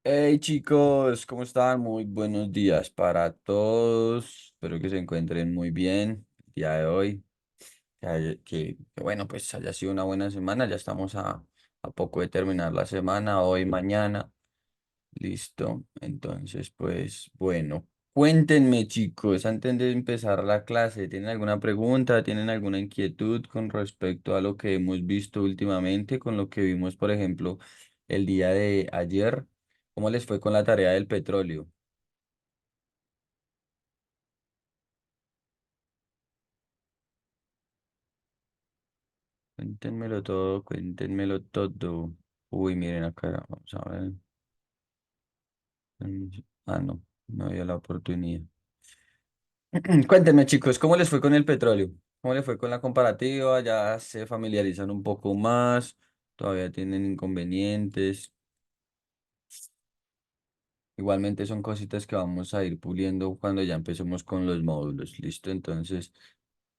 Hey chicos, ¿cómo están? Muy buenos días para todos. Espero que se encuentren muy bien el día de hoy. Bueno, pues haya sido una buena semana. Ya estamos a poco de terminar la semana, hoy, mañana. Listo. Entonces, pues bueno, cuéntenme chicos, antes de empezar la clase, ¿tienen alguna pregunta? ¿Tienen alguna inquietud con respecto a lo que hemos visto últimamente, con lo que vimos, por ejemplo, el día de ayer? ¿Cómo les fue con la tarea del petróleo? Cuéntenmelo todo, cuéntenmelo todo. Uy, miren acá, vamos a ver. Ah, no, no había la oportunidad. Cuéntenme, chicos, ¿cómo les fue con el petróleo? ¿Cómo les fue con la comparativa? ¿Ya se familiarizan un poco más? ¿Todavía tienen inconvenientes? Igualmente son cositas que vamos a ir puliendo cuando ya empecemos con los módulos, ¿listo? Entonces,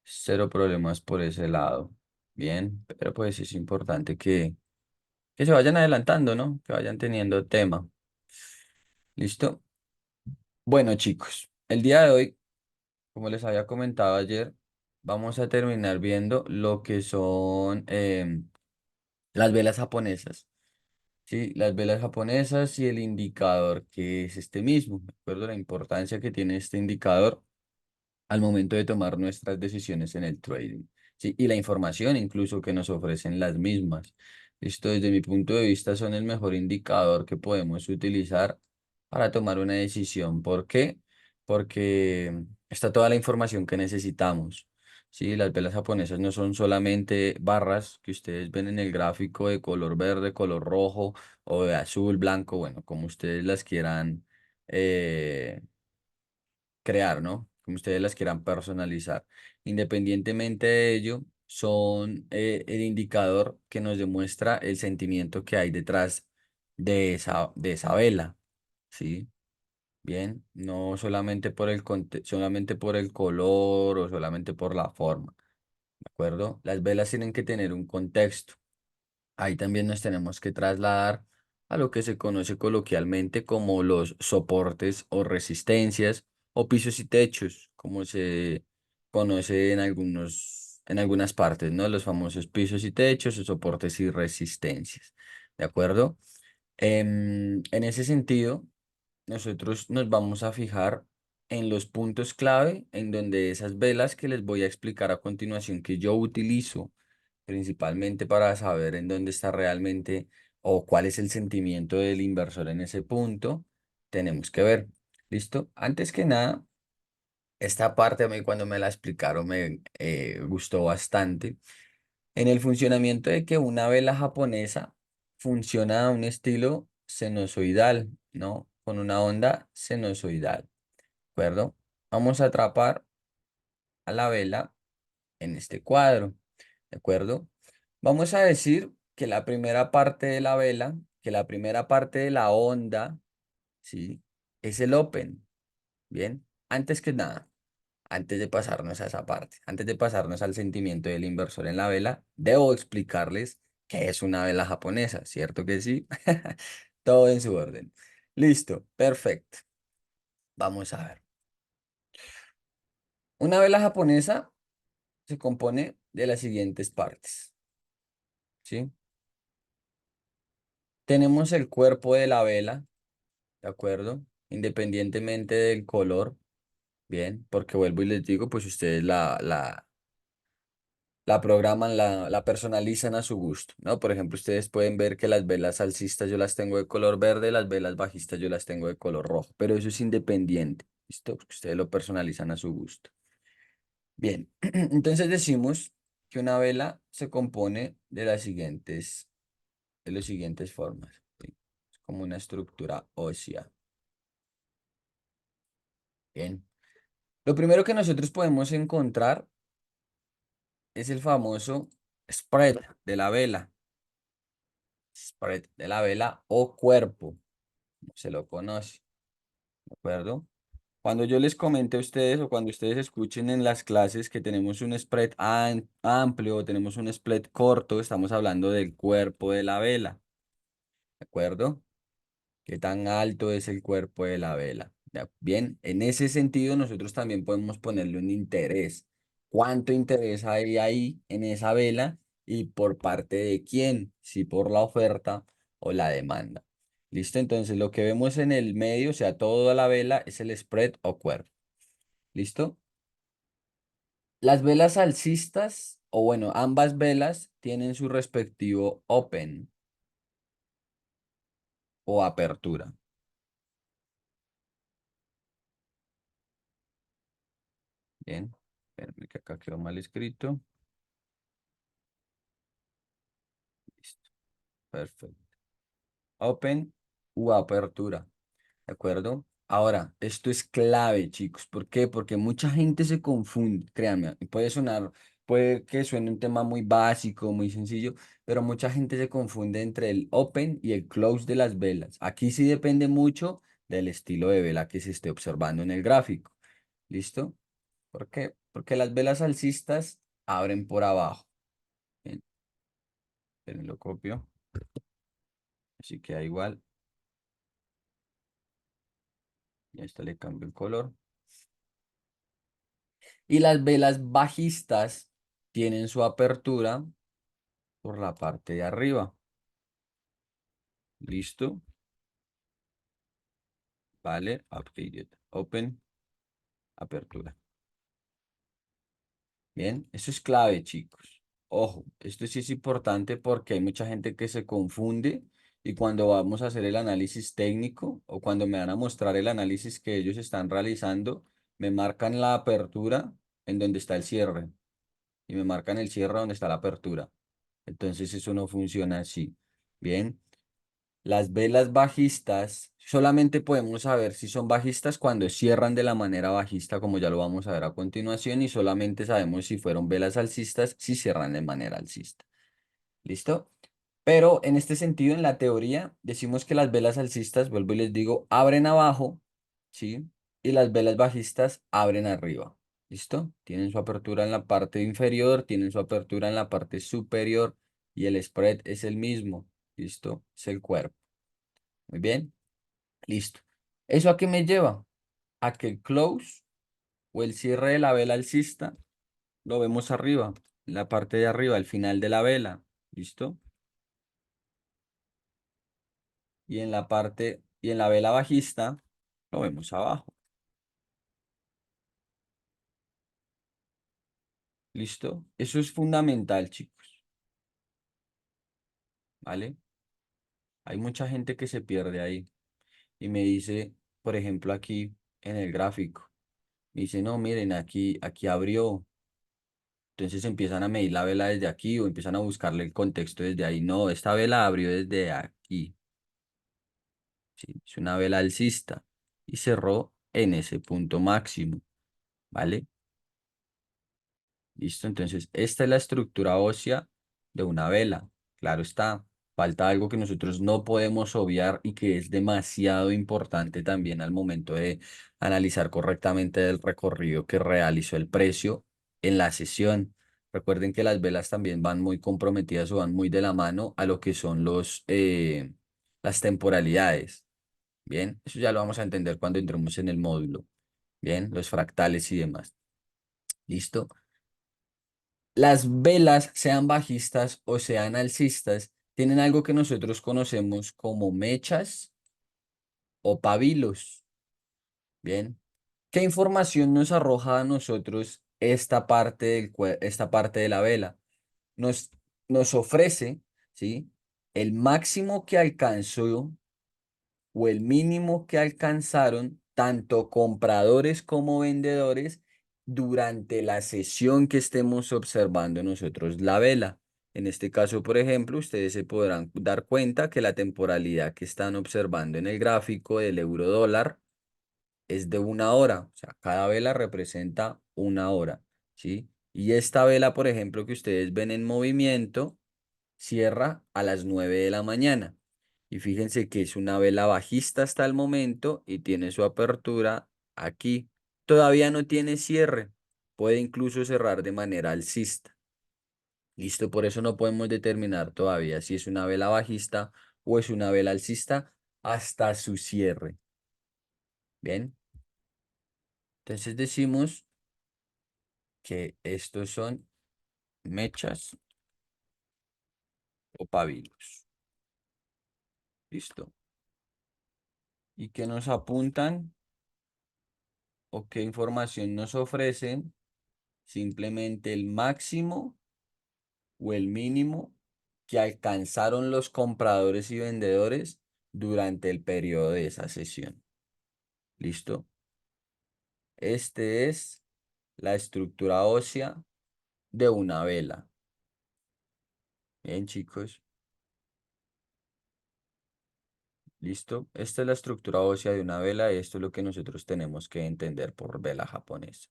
cero problemas por ese lado. Bien, pero pues es importante que se vayan adelantando, ¿no? Que vayan teniendo tema. ¿Listo? Bueno, chicos, el día de hoy, como les había comentado ayer, vamos a terminar viendo lo que son las velas japonesas. Sí, las velas japonesas y el indicador que es este mismo. ¿De acuerdo? La importancia que tiene este indicador al momento de tomar nuestras decisiones en el trading. Sí, y la información incluso que nos ofrecen las mismas. Esto desde mi punto de vista son el mejor indicador que podemos utilizar para tomar una decisión. ¿Por qué? Porque está toda la información que necesitamos. Sí, las velas japonesas no son solamente barras que ustedes ven en el gráfico de color verde, color rojo o de azul, blanco, bueno, como ustedes las quieran eh, crear, ¿no? Como ustedes las quieran personalizar. Independientemente de ello, son el indicador que nos demuestra el sentimiento que hay detrás de esa vela, ¿sí? Bien, no solamente por solamente por el color o solamente por la forma, ¿de acuerdo? Las velas tienen que tener un contexto. Ahí también nos tenemos que trasladar a lo que se conoce coloquialmente como los soportes o resistencias o pisos y techos, como se conoce en algunas partes, ¿no? Los famosos pisos y techos o soportes y resistencias. ¿De acuerdo? En ese sentido, nosotros nos vamos a fijar en los puntos clave en donde esas velas que les voy a explicar a continuación que yo utilizo principalmente para saber en dónde está realmente o cuál es el sentimiento del inversor en ese punto, tenemos que ver. ¿Listo? Antes que nada, esta parte a mí cuando me la explicaron me gustó bastante. En el funcionamiento de que una vela japonesa funciona a un estilo sinusoidal, ¿no? Con una onda sinusoidal, ¿de acuerdo? Vamos a atrapar a la vela en este cuadro, ¿de acuerdo? Vamos a decir que la primera parte de la vela, que la primera parte de la onda, ¿sí? Es el open, ¿bien? Antes que nada, antes de pasarnos a esa parte, antes de pasarnos al sentimiento del inversor en la vela, debo explicarles qué es una vela japonesa, ¿cierto que sí? Todo en su orden. Listo, perfecto. Vamos a ver. Una vela japonesa se compone de las siguientes partes, ¿sí? Tenemos el cuerpo de la vela, ¿de acuerdo? Independientemente del color, bien, porque vuelvo y les digo, pues ustedes la programan, la personalizan a su gusto, ¿no? Por ejemplo, ustedes pueden ver que las velas alcistas yo las tengo de color verde, las velas bajistas yo las tengo de color rojo, pero eso es independiente, ¿listo? Porque ustedes lo personalizan a su gusto. Bien, entonces decimos que una vela se compone de las siguientes formas, ¿sí? Es como una estructura ósea. Bien. Lo primero que nosotros podemos encontrar es el famoso spread de la vela. Spread de la vela o cuerpo, como se lo conoce, ¿de acuerdo? Cuando yo les comente a ustedes o cuando ustedes escuchen en las clases que tenemos un spread amplio o tenemos un spread corto, estamos hablando del cuerpo de la vela, ¿de acuerdo? ¿Qué tan alto es el cuerpo de la vela? Bien, en ese sentido nosotros también podemos ponerle un interés. ¿Cuánto interés hay ahí en esa vela y por parte de quién? Si por la oferta o la demanda. ¿Listo? Entonces lo que vemos en el medio, o sea, toda la vela es el spread o cuerpo. ¿Listo? Las velas alcistas, o bueno, ambas velas tienen su respectivo open o apertura. Bien, espérame que acá quedó mal escrito. Listo, perfecto. Open u apertura, ¿de acuerdo? Ahora, esto es clave, chicos. ¿Por qué? Porque mucha gente se confunde, créanme, y puede que suene un tema muy básico, muy sencillo, pero mucha gente se confunde entre el open y el close de las velas. Aquí sí depende mucho del estilo de vela que se esté observando en el gráfico. ¿Listo? ¿Por qué? Porque las velas alcistas abren por abajo. Bien, esperen, lo copio. Así queda igual. Y a esta le cambio el color. Y las velas bajistas tienen su apertura por la parte de arriba. ¿Listo? Vale. Updated. Open. Apertura. Bien. Eso es clave, chicos. Ojo, esto sí es importante porque hay mucha gente que se confunde y cuando vamos a hacer el análisis técnico o cuando me van a mostrar el análisis que ellos están realizando, me marcan la apertura en donde está el cierre y me marcan el cierre donde está la apertura. Entonces eso no funciona así. Bien, las velas bajistas solamente podemos saber si son bajistas cuando cierran de la manera bajista, como ya lo vamos a ver a continuación, y solamente sabemos si fueron velas alcistas si cierran de manera alcista. ¿Listo? Pero en este sentido, en la teoría, decimos que las velas alcistas, vuelvo y les digo, abren abajo, ¿sí? Y las velas bajistas abren arriba. ¿Listo? Tienen su apertura en la parte inferior, tienen su apertura en la parte superior y el spread es el mismo. ¿Listo? Es el cuerpo. Muy bien. Listo. ¿Eso a qué me lleva? A que el close o el cierre de la vela alcista lo vemos arriba, en la parte de arriba, al final de la vela. ¿Listo? Y en la vela bajista lo vemos abajo. ¿Listo? Eso es fundamental, chicos. ¿Vale? Hay mucha gente que se pierde ahí y me dice, por ejemplo, aquí en el gráfico, me dice, no, miren, aquí abrió. Entonces empiezan a medir la vela desde aquí o empiezan a buscarle el contexto desde ahí. No, esta vela abrió desde aquí. ¿Sí? Es una vela alcista y cerró en ese punto máximo. ¿Vale? Listo, entonces esta es la estructura ósea de una vela. Claro está, falta algo que nosotros no podemos obviar y que es demasiado importante también al momento de analizar correctamente el recorrido que realizó el precio en la sesión. Recuerden que las velas también van muy comprometidas o van muy de la mano a lo que son las temporalidades. Bien, eso ya lo vamos a entender cuando entremos en el módulo. Bien, los fractales y demás. ¿Listo? Las velas, sean bajistas o sean alcistas, tienen algo que nosotros conocemos como mechas o pabilos. Bien. ¿Qué información nos arroja a nosotros esta parte de la vela? Nos, nos ofrece, ¿sí? El máximo que alcanzó o el mínimo que alcanzaron tanto compradores como vendedores durante la sesión que estemos observando nosotros la vela. En este caso, por ejemplo, ustedes se podrán dar cuenta que la temporalidad que están observando en el gráfico del euro dólar es de una hora, o sea, cada vela representa una hora, ¿sí? Y esta vela, por ejemplo, que ustedes ven en movimiento, cierra a las 9 de la mañana. Y fíjense que es una vela bajista hasta el momento y tiene su apertura aquí. Todavía no tiene cierre. Puede incluso cerrar de manera alcista. Listo, por eso no podemos determinar todavía si es una vela bajista o es una vela alcista hasta su cierre. Bien, entonces decimos que estos son mechas o pavilos. Listo. ¿Y qué nos apuntan o qué información nos ofrecen? Simplemente el máximo o el mínimo que alcanzaron los compradores y vendedores durante el periodo de esa sesión. ¿Listo? Este es la estructura ósea de una vela. Bien, chicos. ¿Listo? Esta es la estructura ósea de una vela y esto es lo que nosotros tenemos que entender por vela japonesa.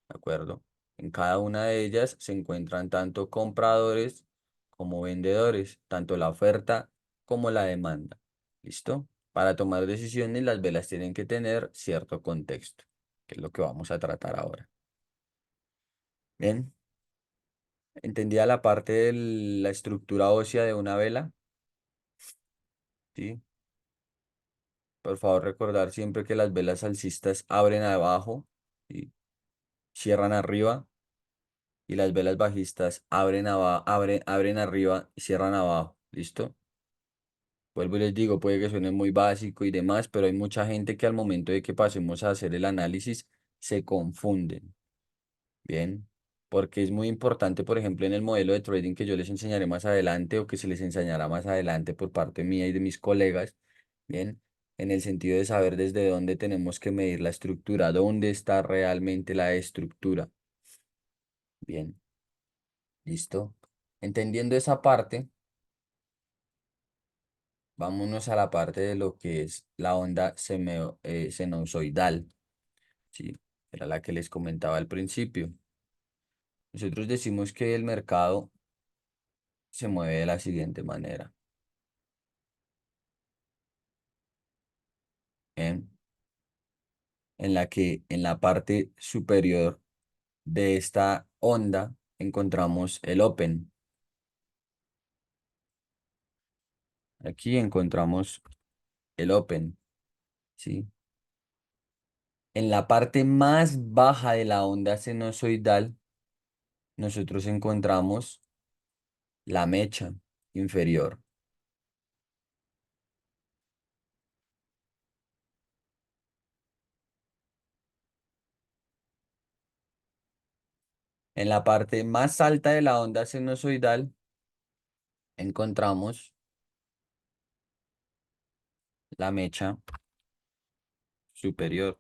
¿De acuerdo? En cada una de ellas se encuentran tanto compradores como vendedores, tanto la oferta como la demanda. ¿Listo? Para tomar decisiones, las velas tienen que tener cierto contexto, que es lo que vamos a tratar ahora. Bien, ¿entendía la parte de la estructura ósea de una vela? Sí. Por favor, recordar siempre que las velas alcistas abren abajo y cierran arriba, y las velas bajistas abren arriba y cierran abajo. ¿Listo? Vuelvo y les digo, puede que suene muy básico y demás, pero hay mucha gente que al momento de que pasemos a hacer el análisis se confunden. Bien, porque es muy importante, por ejemplo, en el modelo de trading que yo les enseñaré más adelante o que se les enseñará más adelante por parte mía y de mis colegas, bien, en el sentido de saber desde dónde tenemos que medir la estructura, dónde está realmente la estructura. Bien, listo. Entendiendo esa parte, vámonos a la parte de lo que es la onda sinusoidal, ¿sí? Era la que les comentaba al principio. Nosotros decimos que el mercado se mueve de la siguiente manera. ¿Bien? En la que en la parte superior de esta onda encontramos el open. Aquí encontramos el open, ¿sí? En la parte más baja de la onda sinusoidal, nosotros encontramos la mecha inferior. En la parte más alta de la onda sinusoidal encontramos la mecha superior.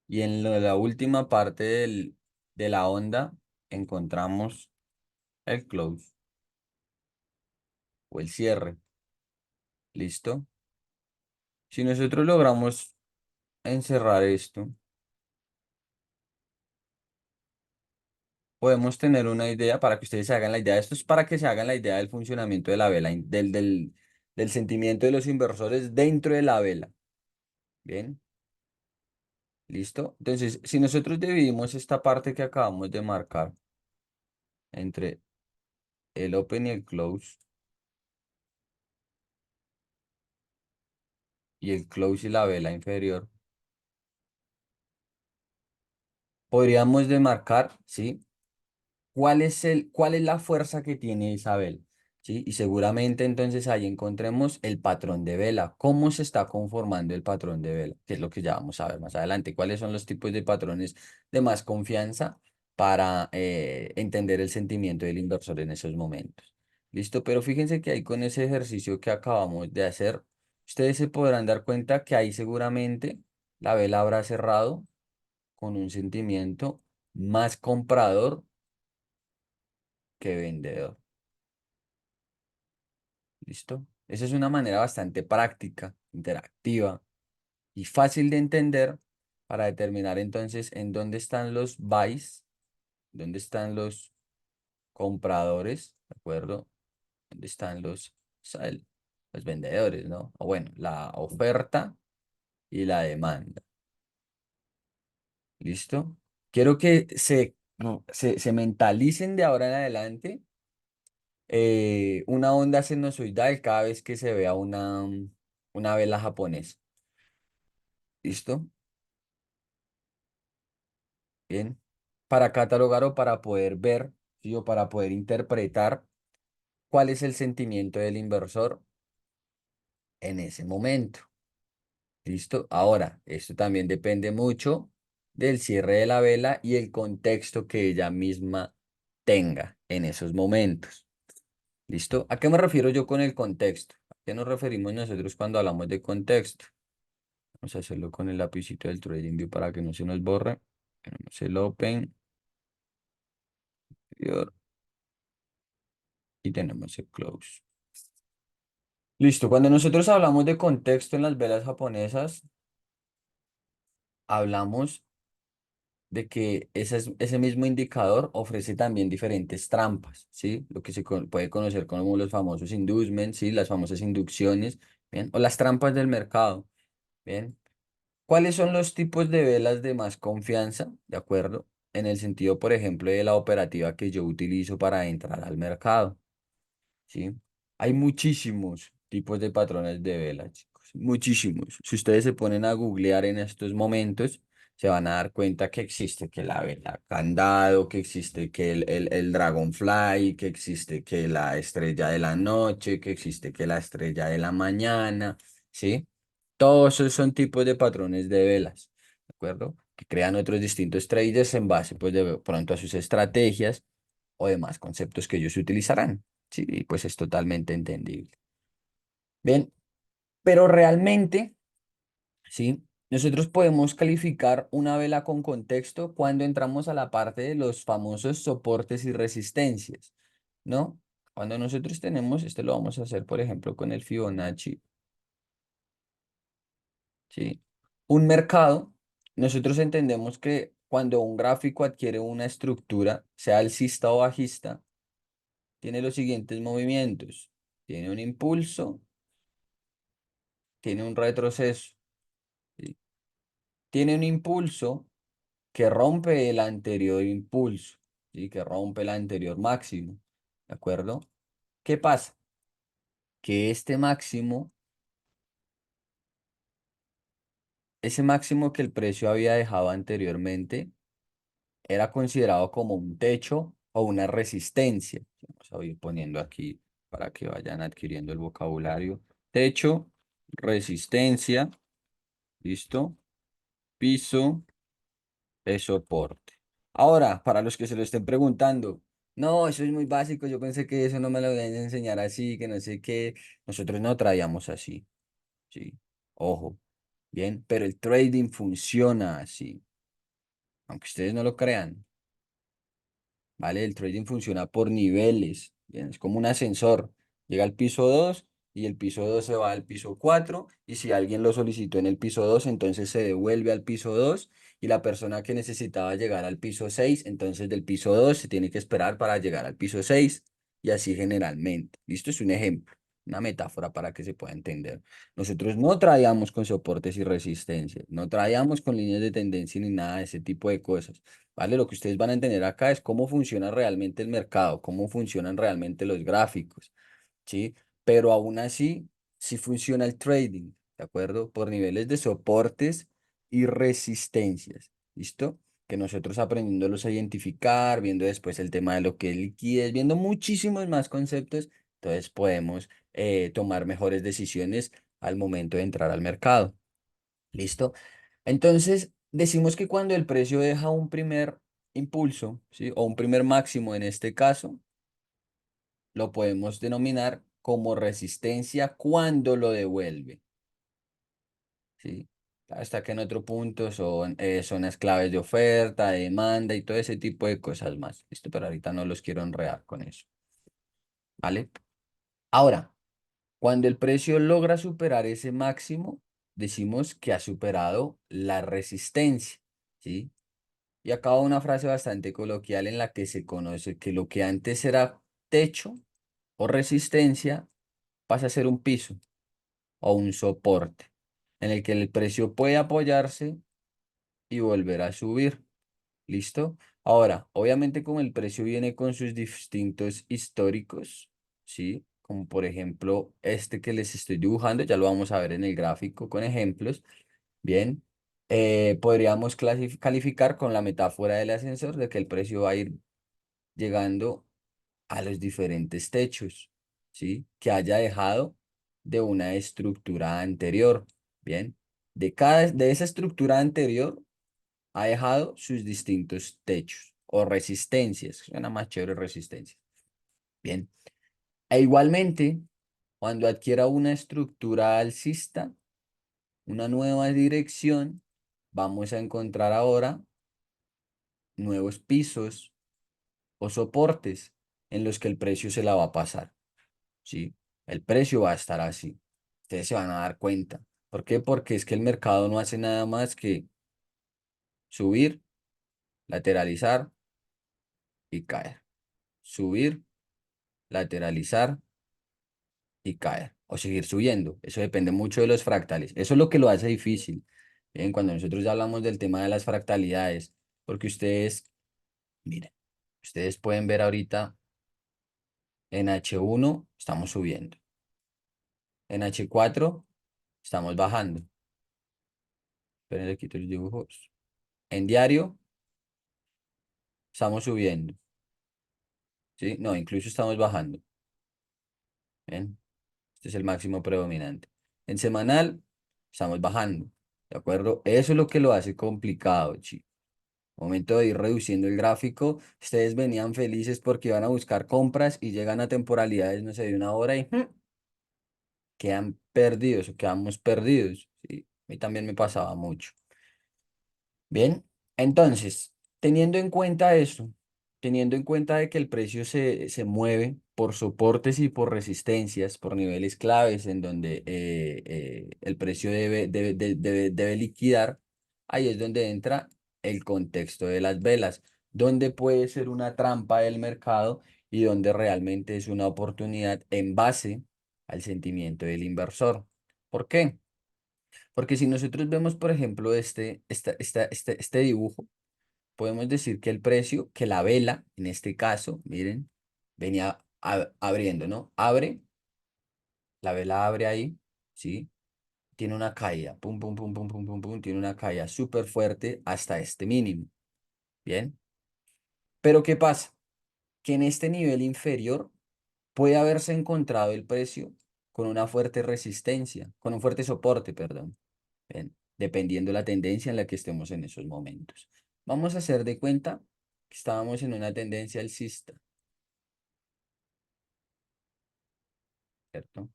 Y en la última parte de la onda encontramos el close o el cierre. ¿Listo? Si nosotros logramos encerrar esto, podemos tener una idea para que ustedes se hagan la idea. Esto es para que se hagan la idea del funcionamiento de la vela, del sentimiento de los inversores dentro de la vela. Bien, ¿listo? Entonces, si nosotros dividimos esta parte que acabamos de marcar entre el open y el close, y el close y la vela inferior, podríamos demarcar, ¿sí? ¿Cuál es la fuerza que tiene Isabel? ¿Sí? Y seguramente entonces ahí encontremos el patrón de vela, cómo se está conformando el patrón de vela, que es lo que ya vamos a ver más adelante, cuáles son los tipos de patrones de más confianza para entender el sentimiento del inversor en esos momentos. ¿Listo? Pero fíjense que ahí con ese ejercicio que acabamos de hacer, ustedes se podrán dar cuenta que ahí seguramente la vela habrá cerrado con un sentimiento más comprador que vendedor. ¿Listo? Esa es una manera bastante práctica, interactiva y fácil de entender para determinar entonces en dónde están los buys, dónde están los compradores, ¿de acuerdo? ¿Dónde están los vendedores, ¿no? O bueno, la oferta y la demanda. ¿Listo? Quiero que se mentalicen de ahora en adelante una onda sinusoidal cada vez que se vea una vela japonesa. ¿Listo? Bien. Para catalogar o para poder ver, ¿sí? O para poder interpretar cuál es el sentimiento del inversor en ese momento. ¿Listo? Ahora, esto también depende mucho del cierre de la vela y el contexto que ella misma tenga en esos momentos. ¿Listo? ¿A qué me refiero yo con el contexto? ¿A qué nos referimos nosotros cuando hablamos de contexto? Vamos a hacerlo con el lapicito del TradingView para que no se nos borre. Tenemos el Open y tenemos el Close. Listo, cuando nosotros hablamos de contexto en las velas japonesas, hablamos de que ese mismo indicador ofrece también diferentes trampas, ¿sí? Lo que puede conocer como los famosos inducements, ¿sí? Las famosas inducciones, ¿bien? O las trampas del mercado, ¿bien? ¿Cuáles son los tipos de velas de más confianza? ¿De acuerdo? En el sentido, por ejemplo, de la operativa que yo utilizo para entrar al mercado. ¿Sí? Hay muchísimos tipos de patrones de vela, chicos, muchísimos. Si ustedes se ponen a googlear en estos momentos, se van a dar cuenta que existe que la vela candado, que existe que el dragonfly, que existe que la estrella de la noche, que existe que la estrella de la mañana, ¿sí? Todos esos son tipos de patrones de velas, ¿de acuerdo? Que crean otros distintos traders en base, pues, de pronto a sus estrategias o demás conceptos que ellos utilizarán. Sí, y pues es totalmente entendible. Bien, pero realmente, sí, nosotros podemos calificar una vela con contexto cuando entramos a la parte de los famosos soportes y resistencias, ¿no? Cuando nosotros tenemos, este lo vamos a hacer, por ejemplo, con el Fibonacci, ¿sí? Un mercado, nosotros entendemos que cuando un gráfico adquiere una estructura, sea alcista o bajista, tiene los siguientes movimientos. Tiene un impulso, tiene un retroceso, ¿sí? Tiene un impulso que rompe el anterior impulso, ¿sí? Que rompe el anterior máximo, ¿de acuerdo? ¿Qué pasa? Que este máximo, ese máximo que el precio había dejado anteriormente, era considerado como un techo o una resistencia. Vamos a ir poniendo aquí para que vayan adquiriendo el vocabulario. Techo, resistencia, ¿listo? Piso, es soporte. Ahora, para los que se lo estén preguntando, no, eso es muy básico, yo pensé que eso no me lo iban a enseñar así, que no sé qué, nosotros no traíamos así, ¿sí? Ojo, bien, pero el trading funciona así, aunque ustedes no lo crean. ¿Vale? El trading funciona por niveles, ¿bien? Es como un ascensor. Llega al piso 2 y el piso 2 se va al piso 4 y si alguien lo solicitó en el piso 2 entonces se devuelve al piso 2 y la persona que necesitaba llegar al piso 6 entonces del piso 2 se tiene que esperar para llegar al piso 6 y así generalmente. Listo, es un ejemplo, una metáfora para que se pueda entender. Nosotros no traíamos con soportes y resistencias, no traíamos con líneas de tendencia ni nada de ese tipo de cosas. ¿Vale? Lo que ustedes van a entender acá es cómo funciona realmente el mercado, cómo funcionan realmente los gráficos, ¿sí? Pero aún así, sí funciona el trading, ¿de acuerdo? Por niveles de soportes y resistencias, ¿listo? Que nosotros aprendiéndolos a identificar, viendo después el tema de lo que es liquidez, viendo muchísimos más conceptos, entonces podemos tomar mejores decisiones al momento de entrar al mercado. ¿Listo? Entonces, decimos que cuando el precio deja un primer impulso, ¿sí? O un primer máximo en este caso, lo podemos denominar como resistencia cuando lo devuelve, ¿sí? Hasta que en otro punto son zonas claves de oferta, de demanda y todo ese tipo de cosas más. ¿Listo? Pero ahorita no los quiero enredar con eso, ¿vale? Ahora, cuando el precio logra superar ese máximo, decimos que ha superado la resistencia, ¿sí? Y acaba una frase bastante coloquial en la que se conoce que lo que antes era techo o resistencia pasa a ser un piso o un soporte en el que el precio puede apoyarse y volver a subir. ¿Listo? Ahora, obviamente como el precio viene con sus distintos históricos, ¿sí? Como por ejemplo este que les estoy dibujando, ya lo vamos a ver en el gráfico con ejemplos. Bien, podríamos calificar con la metáfora del ascensor de que el precio va a ir llegando a los diferentes techos, ¿sí? Que haya dejado de una estructura anterior. Bien, de esa estructura anterior ha dejado sus distintos techos o resistencias. Suena más chévere resistencia. Bien, e igualmente, cuando adquiera una estructura alcista, una nueva dirección, vamos a encontrar ahora nuevos pisos o soportes en los que el precio se la va a pasar, ¿sí? El precio va a estar así. Ustedes se van a dar cuenta. ¿Por qué? Porque es que el mercado no hace nada más que subir, lateralizar y caer. Subir, lateralizar y caer. O seguir subiendo. Eso depende mucho de los fractales. Eso es lo que lo hace difícil. Bien, cuando nosotros ya hablamos del tema de las fractalidades, porque ustedes, miren, ustedes pueden ver ahorita en H1 estamos subiendo. En H4 estamos bajando. Pero le quito los dibujos. En diario estamos subiendo. ¿Sí? No, incluso estamos bajando. ¿Ven? Este es el máximo predominante. En semanal estamos bajando. ¿De acuerdo? Eso es lo que lo hace complicado, chicos. Momento de ir reduciendo el gráfico, ustedes venían felices porque iban a buscar compras y llegan a temporalidades, no sé, de una hora y quedan perdidos o quedamos perdidos. ¿Sí? A mí también me pasaba mucho. Bien, entonces, teniendo en cuenta eso, teniendo en cuenta de que el precio se mueve por soportes y por resistencias, por niveles claves en donde el precio debe liquidar, ahí es donde entra el contexto de las velas, donde puede ser una trampa del mercado y donde realmente es una oportunidad en base al sentimiento del inversor. ¿Por qué? Porque si nosotros vemos, por ejemplo, este dibujo, podemos decir que el precio, que la vela, en este caso, miren, venía abriendo, ¿no? Abre, la vela abre ahí, ¿sí? Tiene una caída, pum, pum, pum, pum, pum, pum, pum, tiene una caída súper fuerte hasta este mínimo, ¿bien? Pero ¿qué pasa? Que en este nivel inferior puede haberse encontrado el precio con una fuerte resistencia, con un fuerte soporte, perdón. Bien, dependiendo la tendencia en la que estemos en esos momentos. Vamos a hacer de cuenta que estábamos en una tendencia alcista, ¿cierto?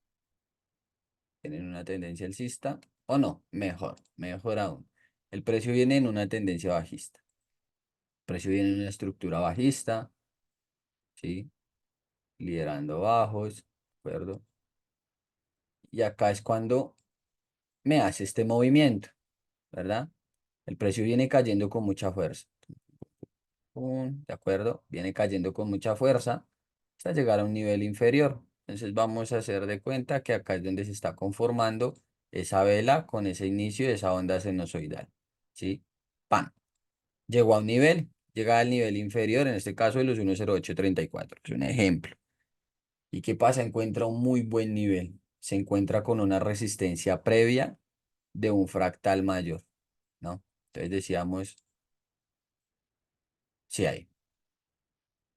Tienen una tendencia alcista o no, mejor aún. El precio viene en una tendencia bajista. El precio viene en una estructura bajista, ¿sí? Liderando bajos, ¿de acuerdo? Y acá es cuando me hace este movimiento, ¿verdad? El precio viene cayendo con mucha fuerza. ¿De acuerdo? Viene cayendo con mucha fuerza hasta llegar a un nivel inferior. Entonces vamos a hacer de cuenta que acá es donde se está conformando esa vela con ese inicio de esa onda sinusoidal. ¿Sí? ¡Pam! Llegó a un nivel, llega al nivel inferior, en este caso de los 10834, que es un ejemplo. ¿Y qué pasa? Encuentra un muy buen nivel. Se encuentra con una resistencia previa de un fractal mayor, ¿no? Entonces decíamos, sí hay.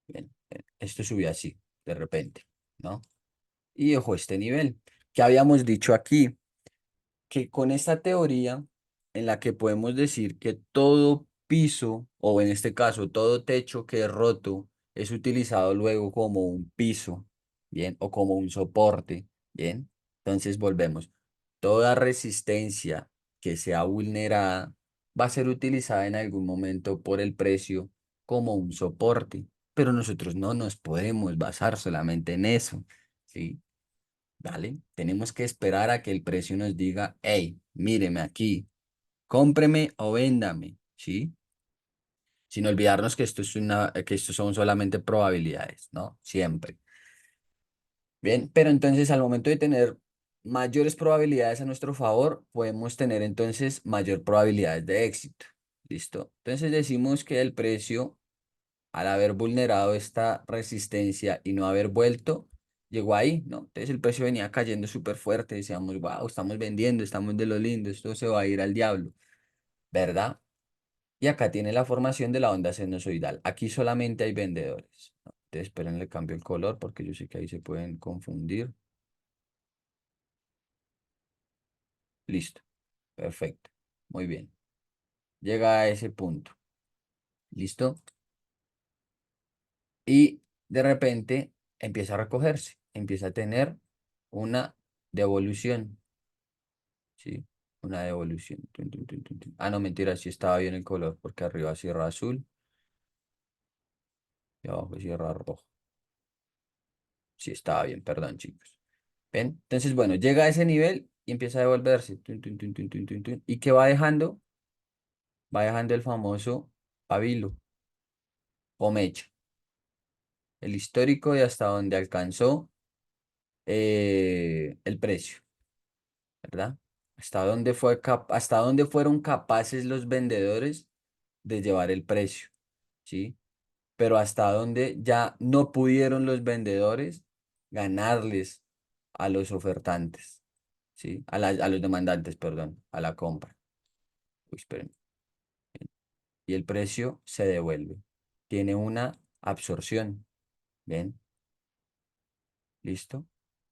Bien, esto subió así, de repente, ¿no? Y dejó este nivel. Que habíamos dicho aquí que con esta teoría en la que podemos decir que todo piso, o en este caso todo techo que es roto, es utilizado luego como un piso, ¿bien? O como un soporte, ¿bien? Entonces volvemos. Toda resistencia que sea vulnerada va a ser utilizada en algún momento por el precio como un soporte, pero nosotros no nos podemos basar solamente en eso, ¿sí? ¿Vale? Tenemos que esperar a que el precio nos diga, hey, míreme aquí, cómpreme o véndame, ¿sí? Sin olvidarnos que que esto son solamente probabilidades, ¿no? Siempre. Bien, pero entonces al momento de tener mayores probabilidades a nuestro favor, podemos tener entonces mayor probabilidades de éxito. ¿Listo? Entonces decimos que el precio, al haber vulnerado esta resistencia y no haber vuelto, llegó ahí, ¿no? Entonces el precio venía cayendo súper fuerte, decíamos, wow, estamos vendiendo, estamos de lo lindo, esto se va a ir al diablo, ¿verdad? Y acá tiene la formación de la onda sinusoidal. Aquí solamente hay vendedores, ¿no? Entonces, esperen, le cambio el color porque yo sé que ahí se pueden confundir. Listo, perfecto, muy bien. Llega a ese punto, ¿listo? Y de repente empieza a recogerse, empieza a tener una devolución, ¿sí? Una devolución. Tun, tun, tun, tun, tun. Ah, no, mentira, sí estaba bien el color, porque arriba cierra azul y abajo cierra rojo. Sí estaba bien, perdón, chicos. ¿Ven? Entonces, bueno, llega a ese nivel y empieza a devolverse. Tun, tun, tun, tun, tun, tun, tun. ¿Y qué va dejando? Va dejando el famoso pabilo o mecha, el histórico de hasta donde alcanzó el precio, ¿verdad? Hasta dónde fueron capaces los vendedores de llevar el precio, ¿sí? Pero hasta dónde ya no pudieron los vendedores ganarles a los ofertantes, ¿sí? A los demandantes, perdón, a la compra. Uy, esperen. Y el precio se devuelve. Tiene una absorción, ¿ven? ¿Listo?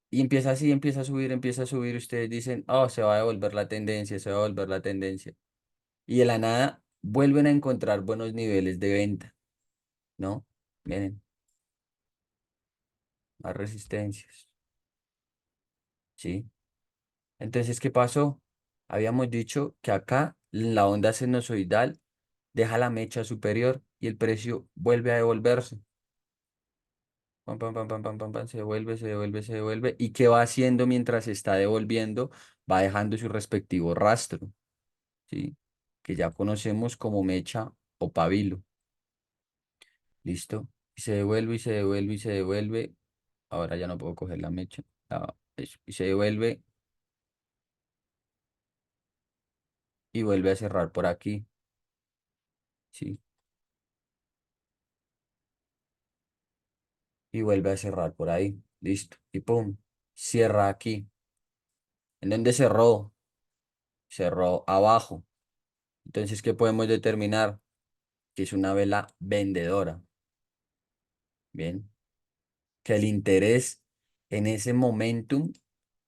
Y empieza así, empieza a subir, empieza a subir. Ustedes dicen, oh, se va a devolver la tendencia, se va a devolver la tendencia. Y de la nada vuelven a encontrar buenos niveles de venta, ¿no? Miren, más resistencias, ¿sí? Entonces, ¿qué pasó? Habíamos dicho que acá la onda sinusoidal deja la mecha superior y el precio vuelve a devolverse. Pam, pam, pam, pam, pam, pam, pam, se devuelve, se devuelve, se devuelve. ¿Y qué va haciendo mientras se está devolviendo? Va dejando su respectivo rastro, ¿sí? Que ya conocemos como mecha o pabilo. ¿Listo? Y se devuelve, y se devuelve, y se devuelve. Ahora ya no puedo coger la mecha. Ah, eso. Y se devuelve y vuelve a cerrar por aquí, ¿sí? Y vuelve a cerrar por ahí. Listo. Y pum, cierra aquí. ¿En dónde cerró? Cerró abajo. Entonces, ¿qué podemos determinar? Que es una vela vendedora. Bien. Que el interés en ese momentum,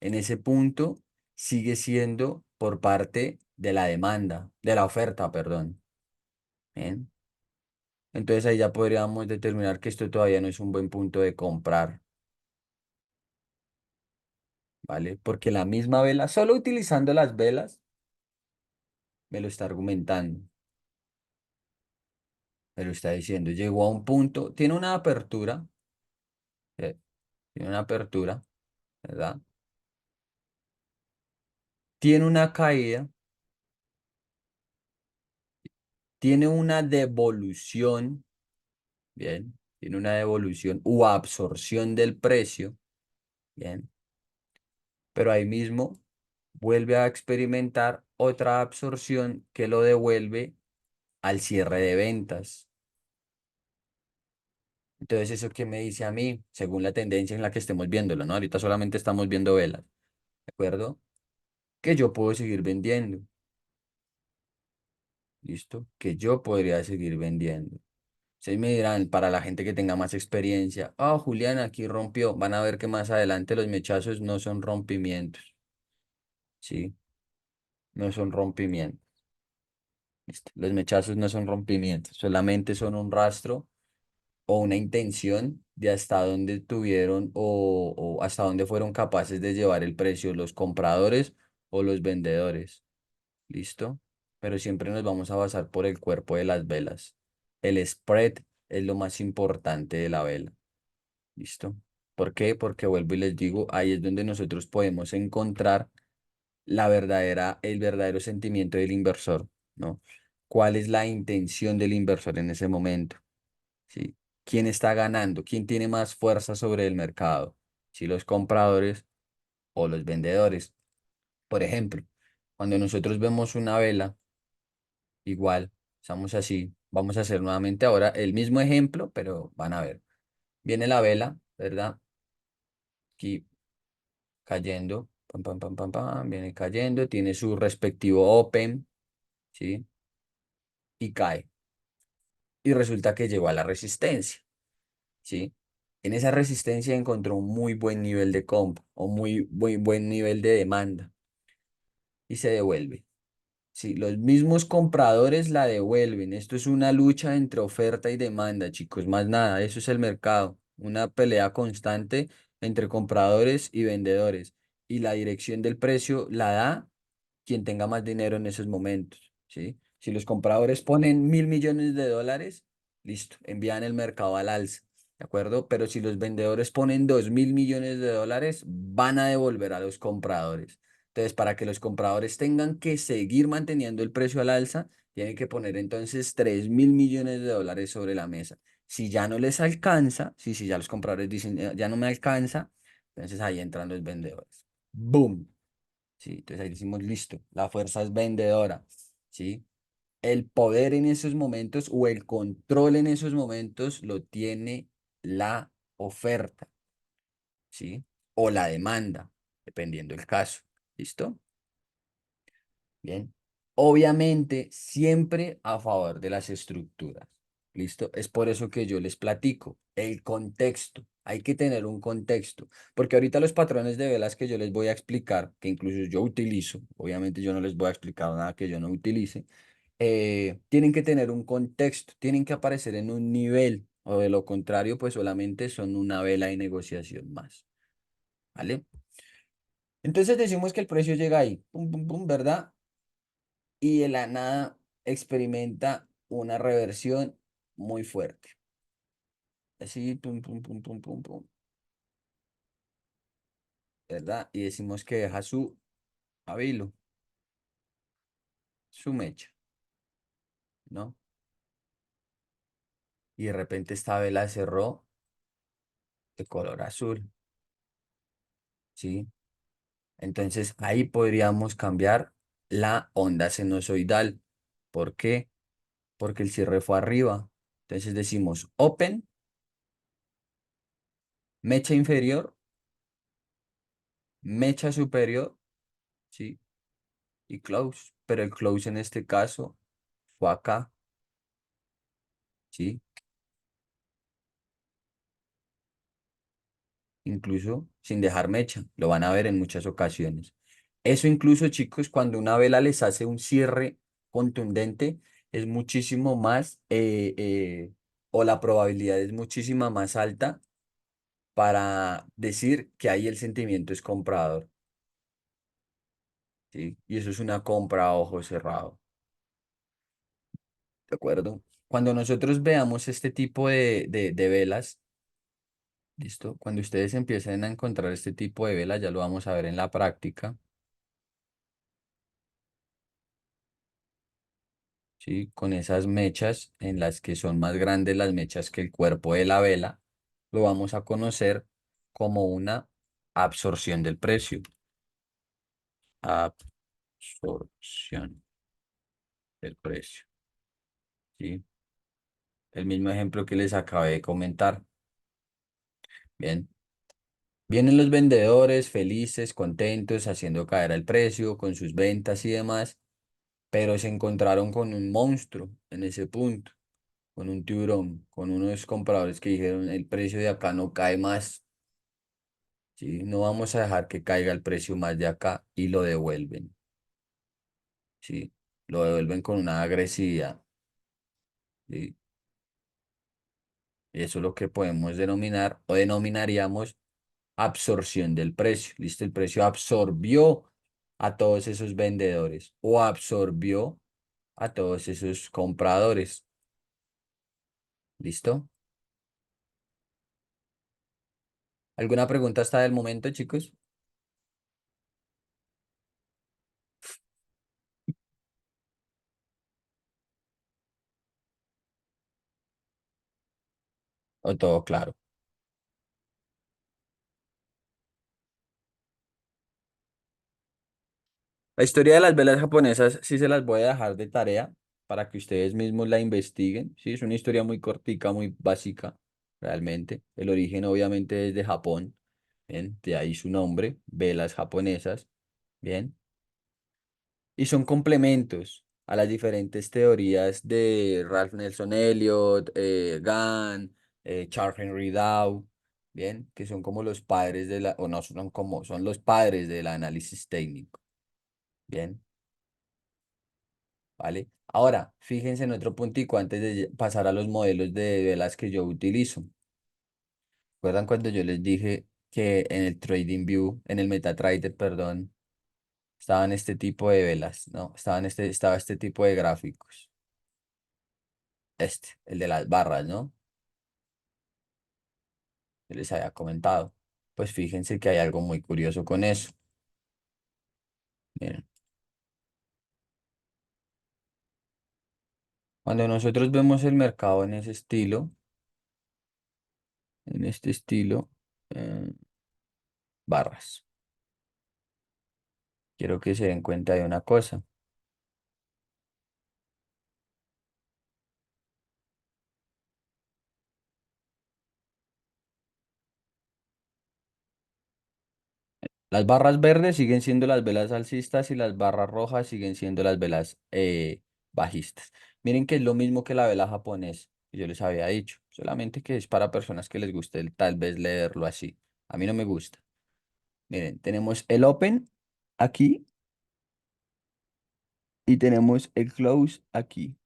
en ese punto, sigue siendo por parte de la demanda, de la oferta, perdón. Bien. Entonces ahí ya podríamos determinar que esto todavía no es un buen punto de comprar, ¿vale? Porque la misma vela, solo utilizando las velas, me lo está argumentando, me lo está diciendo. Llegó a un punto, eh, tiene una apertura, ¿verdad? Tiene una caída, tiene una devolución, bien, tiene una devolución u absorción del precio, bien, pero ahí mismo vuelve a experimentar otra absorción que lo devuelve al cierre de ventas. Entonces, ¿eso qué me dice a mí? Según la tendencia en la que estemos viéndolo, ¿no? Ahorita solamente estamos viendo velas, ¿de acuerdo? Que yo puedo seguir vendiendo, ¿listo? Que yo podría seguir vendiendo. Ustedes me dirán, para la gente que tenga más experiencia, ah, Julián, aquí rompió. Van a ver que más adelante los mechazos no son rompimientos, ¿sí? No son rompimientos. ¿Listo? Los mechazos no son rompimientos, solamente son un rastro o una intención de hasta dónde tuvieron o hasta dónde fueron capaces de llevar el precio los compradores o los vendedores. ¿Listo? Pero siempre nos vamos a basar por el cuerpo de las velas. El spread es lo más importante de la vela. ¿Listo? ¿Por qué? Porque vuelvo y les digo, ahí es donde nosotros podemos encontrar el verdadero sentimiento del inversor, ¿no? ¿Cuál es la intención del inversor en ese momento? ¿Sí? ¿Quién está ganando? ¿Quién tiene más fuerza sobre el mercado? ¿Si los compradores o los vendedores? Por ejemplo, cuando nosotros vemos una vela, igual, estamos así, vamos a hacer nuevamente ahora el mismo ejemplo, pero van a ver. Viene la vela, ¿verdad? Aquí cayendo, pam, pam, pam, pam, pam, viene cayendo, tiene su respectivo open, ¿sí? Y cae. Y resulta que llegó a la resistencia, ¿sí? En esa resistencia encontró un muy buen nivel de compra o muy buen nivel de demanda y se devuelve. Sí, los mismos compradores la devuelven. Esto es una lucha entre oferta y demanda, chicos. Más nada, eso es el mercado. Una pelea constante entre compradores y vendedores. Y la dirección del precio la da quien tenga más dinero en esos momentos, ¿sí? Si los compradores ponen 1.000 millones de dólares, listo, envían el mercado al alza, ¿de acuerdo? Pero si los vendedores ponen 2.000 millones de dólares, van a devolver a los compradores. Entonces, para que los compradores tengan que seguir manteniendo el precio al alza, tienen que poner entonces 3.000 millones de dólares sobre la mesa. Si ya no les alcanza, si ya los compradores dicen, ya no me alcanza", entonces ahí entran los vendedores. ¡Boom! Sí, entonces ahí decimos, listo, la fuerza es vendedora, ¿sí? El poder en esos momentos o el control en esos momentos lo tiene la oferta, ¿sí? O la demanda, dependiendo del caso, ¿listo? Bien. Obviamente, siempre a favor de las estructuras. ¿Listo? Es por eso que yo les platico el contexto. Hay que tener un contexto, porque ahorita los patrones de velas que yo les voy a explicar, que incluso yo utilizo, obviamente yo no les voy a explicar nada que yo no utilice, tienen que tener un contexto, tienen que aparecer en un nivel, o de lo contrario, pues solamente son una vela de negociación más. ¿Vale? Entonces decimos que el precio llega ahí, pum, pum, pum, ¿verdad? Y de la nada experimenta una reversión muy fuerte. Así, pum, pum, pum, pum, pum, pum, ¿verdad? Y decimos que deja su pabilo, su mecha, ¿no? Y de repente esta vela cerró de color azul, ¿sí? Entonces ahí podríamos cambiar la onda sinusoidal. ¿Por qué? Porque el cierre fue arriba. Entonces decimos open, mecha inferior, mecha superior, ¿sí? Y close. Pero el close en este caso fue acá, ¿sí? Incluso sin dejar mecha, lo van a ver en muchas ocasiones. Eso incluso, chicos, cuando una vela les hace un cierre contundente, es muchísimo más, o la probabilidad es muchísima más alta para decir que ahí el sentimiento es comprador, ¿sí? Y eso es una compra a ojo cerrado, ¿de acuerdo? Cuando nosotros veamos este tipo de velas, ¿listo? Cuando ustedes empiecen a encontrar este tipo de velas, ya lo vamos a ver en la práctica, ¿sí? Con esas mechas en las que son más grandes las mechas que el cuerpo de la vela, lo vamos a conocer como una absorción del precio. Absorción del precio, ¿sí? El mismo ejemplo que les acabé de comentar. Bien. Vienen los vendedores felices, contentos, haciendo caer el precio con sus ventas y demás, pero se encontraron con un monstruo en ese punto, con un tiburón, con unos compradores que dijeron, el precio de acá no cae más, ¿sí? No vamos a dejar que caiga el precio más de acá y lo devuelven, ¿sí? Lo devuelven con una agresividad, ¿sí? Y eso es lo que podemos denominar o denominaríamos absorción del precio. ¿Listo? El precio absorbió a todos esos vendedores o absorbió a todos esos compradores. ¿Listo? ¿Alguna pregunta hasta el momento, chicos? ¿O todo claro? La historia de las velas japonesas sí se las voy a dejar de tarea para que ustedes mismos la investiguen. Sí, es una historia muy cortica, muy básica, realmente. El origen obviamente es de Japón. Bien, de ahí su nombre, velas japonesas. Bien, y son complementos a las diferentes teorías de Ralph Nelson Elliot, Gann, Charles Henry Dow, bien, que son como los padres de la, o no son como, son los padres del análisis técnico, bien, ¿vale? Ahora, fíjense en otro puntico antes de pasar a los modelos de velas que yo utilizo. ¿Recuerdan cuando yo les dije que en el TradingView, en el MetaTrader, perdón, estaban este tipo de velas, ¿no? Estaba este tipo de gráficos. El de las barras, ¿no? Que les había comentado. Pues fíjense que hay algo muy curioso con eso. Miren, cuando nosotros vemos el mercado en ese estilo, en este estilo, eh, barras, quiero que se den cuenta de una cosa. Las barras verdes siguen siendo las velas alcistas y las barras rojas siguen siendo las velas bajistas. Miren que es lo mismo que la vela japonesa, que yo les había dicho, solamente que es para personas que les guste tal vez leerlo así. A mí no me gusta. Miren, tenemos el open aquí y tenemos el close aquí.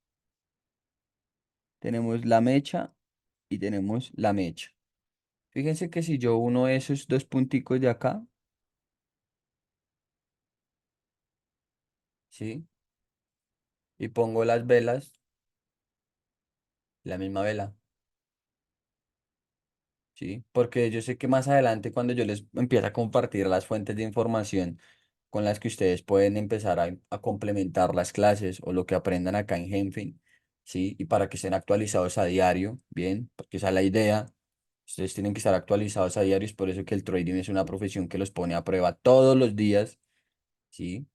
Tenemos la mecha y tenemos la mecha. Fíjense que si yo uno esos dos punticos de acá, ¿sí? Y pongo las velas, la misma vela. ¿Sí? Porque yo sé que más adelante cuando yo les empiece a compartir las fuentes de información con las que ustedes pueden empezar a complementar las clases o lo que aprendan acá en Genfin, ¿sí? Y para que estén actualizados a diario, ¿bien? Porque esa es la idea. Ustedes tienen que estar actualizados a diario, es por eso que el trading es una profesión que los pone a prueba todos los días, ¿sí?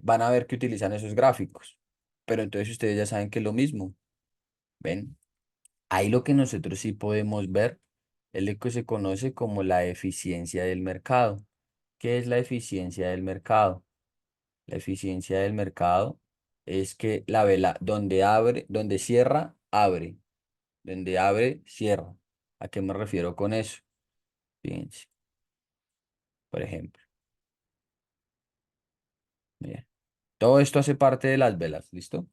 Van a ver que utilizan esos gráficos, pero entonces ustedes ya saben que es lo mismo, ¿ven? Ahí lo que nosotros sí podemos ver es lo que se conoce como la eficiencia del mercado. ¿Qué es la eficiencia del mercado? La eficiencia del mercado es que la vela donde abre, donde cierra, abre. Donde abre, cierra. ¿A qué me refiero con eso? Fíjense, por ejemplo. Mira, todo esto hace parte de las velas, ¿listo?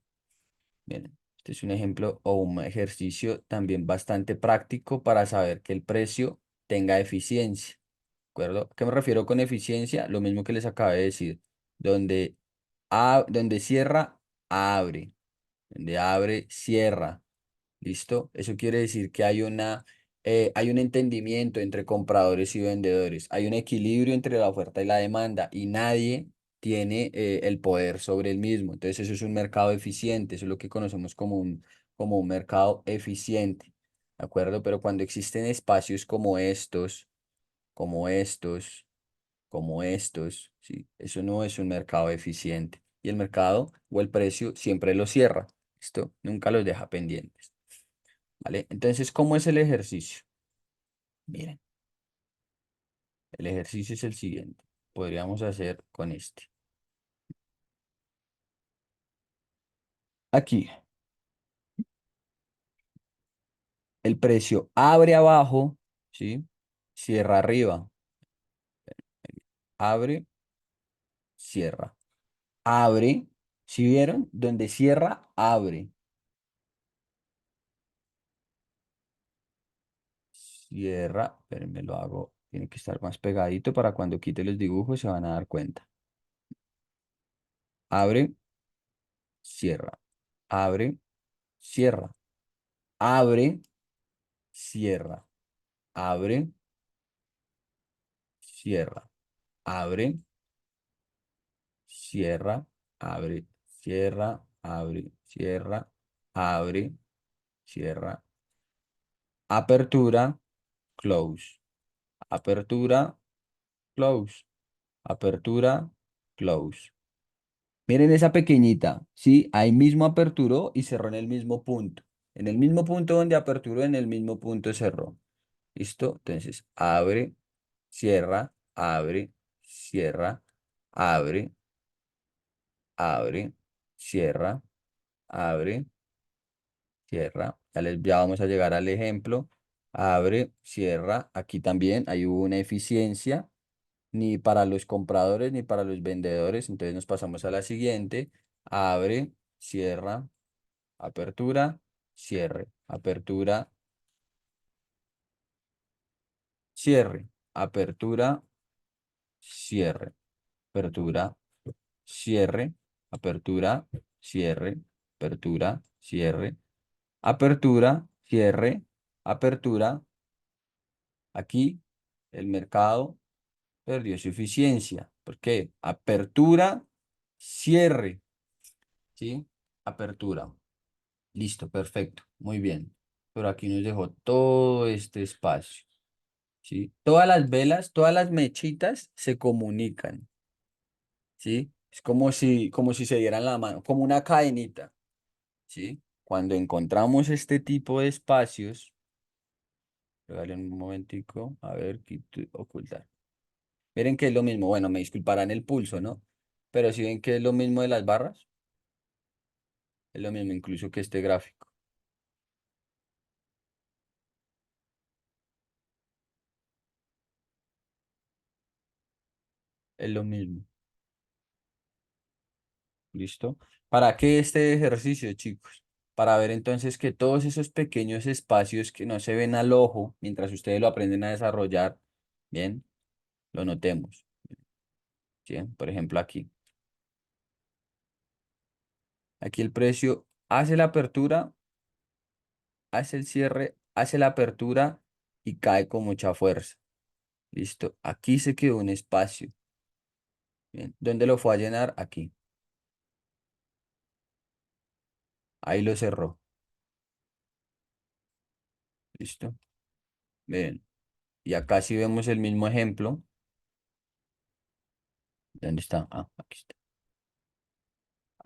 Bien, este es un ejemplo o un ejercicio también bastante práctico para saber que el precio tenga eficiencia. ¿De acuerdo? ¿Qué me refiero con eficiencia? Lo mismo que les acabé de decir. Donde, donde cierra, abre. Donde abre, cierra. ¿Listo? Eso quiere decir que hay un entendimiento entre compradores y vendedores. Hay un equilibrio entre la oferta y la demanda y nadie tiene el poder sobre el mismo. Entonces eso es un mercado eficiente. Eso es lo que conocemos como un mercado eficiente. ¿De acuerdo? Pero cuando existen espacios como estos, como estos, ¿sí? Eso no es un mercado eficiente. Y el mercado o el precio siempre lo cierra. ¿Listo? Nunca los deja pendientes. ¿Vale? Entonces, ¿cómo es el ejercicio? Miren, el ejercicio es el siguiente. Podríamos hacer con este. Aquí, el precio abre abajo, ¿sí? Cierra arriba. Abre, cierra. Abre, ¿sí vieron? Donde cierra, abre. Cierra, pero me lo hago. Tiene que estar más pegadito para cuando quite los dibujos se van a dar cuenta. Abre, cierra. Abre, cierra. Abre, cierra. Abre, cierra. Abre, cierra, abre, cierra, abre, cierra, abre, cierra. Apertura, close. Apertura, close. Apertura, close. Miren esa pequeñita, ¿sí? Ahí mismo aperturó y cerró en el mismo punto. En el mismo punto donde aperturó, en el mismo punto cerró. ¿Listo? Entonces, abre, cierra, abre, abre, cierra, abre, cierra. Ya vamos a llegar al ejemplo. Abre, cierra. Aquí también hay una eficiencia, ni para los compradores ni para los vendedores. Entonces nos pasamos a la siguiente. Abre, cierra, apertura, cierre, apertura, cierre, apertura, cierre, apertura, cierre, apertura, cierre, apertura, cierre, apertura, cierre, apertura. Aquí el mercado perdió su eficiencia. ¿Por qué? Apertura, cierre, ¿sí? Apertura. Listo, perfecto. Muy bien. Pero aquí nos dejó todo este espacio, ¿sí? Todas las velas, todas las mechitas se comunican, ¿sí? Es como si se dieran la mano, como una cadenita, ¿sí? Cuando encontramos este tipo de espacios, regalen un momentico, a ver, ocultar. Miren que es lo mismo, bueno, me disculparán el pulso, ¿no? Pero si ven que es lo mismo de las barras, es lo mismo incluso que este gráfico, es lo mismo, ¿listo? ¿Para qué este ejercicio, chicos? Para ver entonces que todos esos pequeños espacios que no se ven al ojo, mientras ustedes lo aprenden a desarrollar, bien, lo notemos, ¿sí? Por ejemplo, aquí. Aquí el precio hace la apertura, hace el cierre, hace la apertura y cae con mucha fuerza. Listo. Aquí se quedó un espacio. Bien. ¿Dónde lo fue a llenar? Aquí. Ahí lo cerró. Listo. Bien. Y acá si vemos el mismo ejemplo. ¿Dónde está? Ah, aquí está.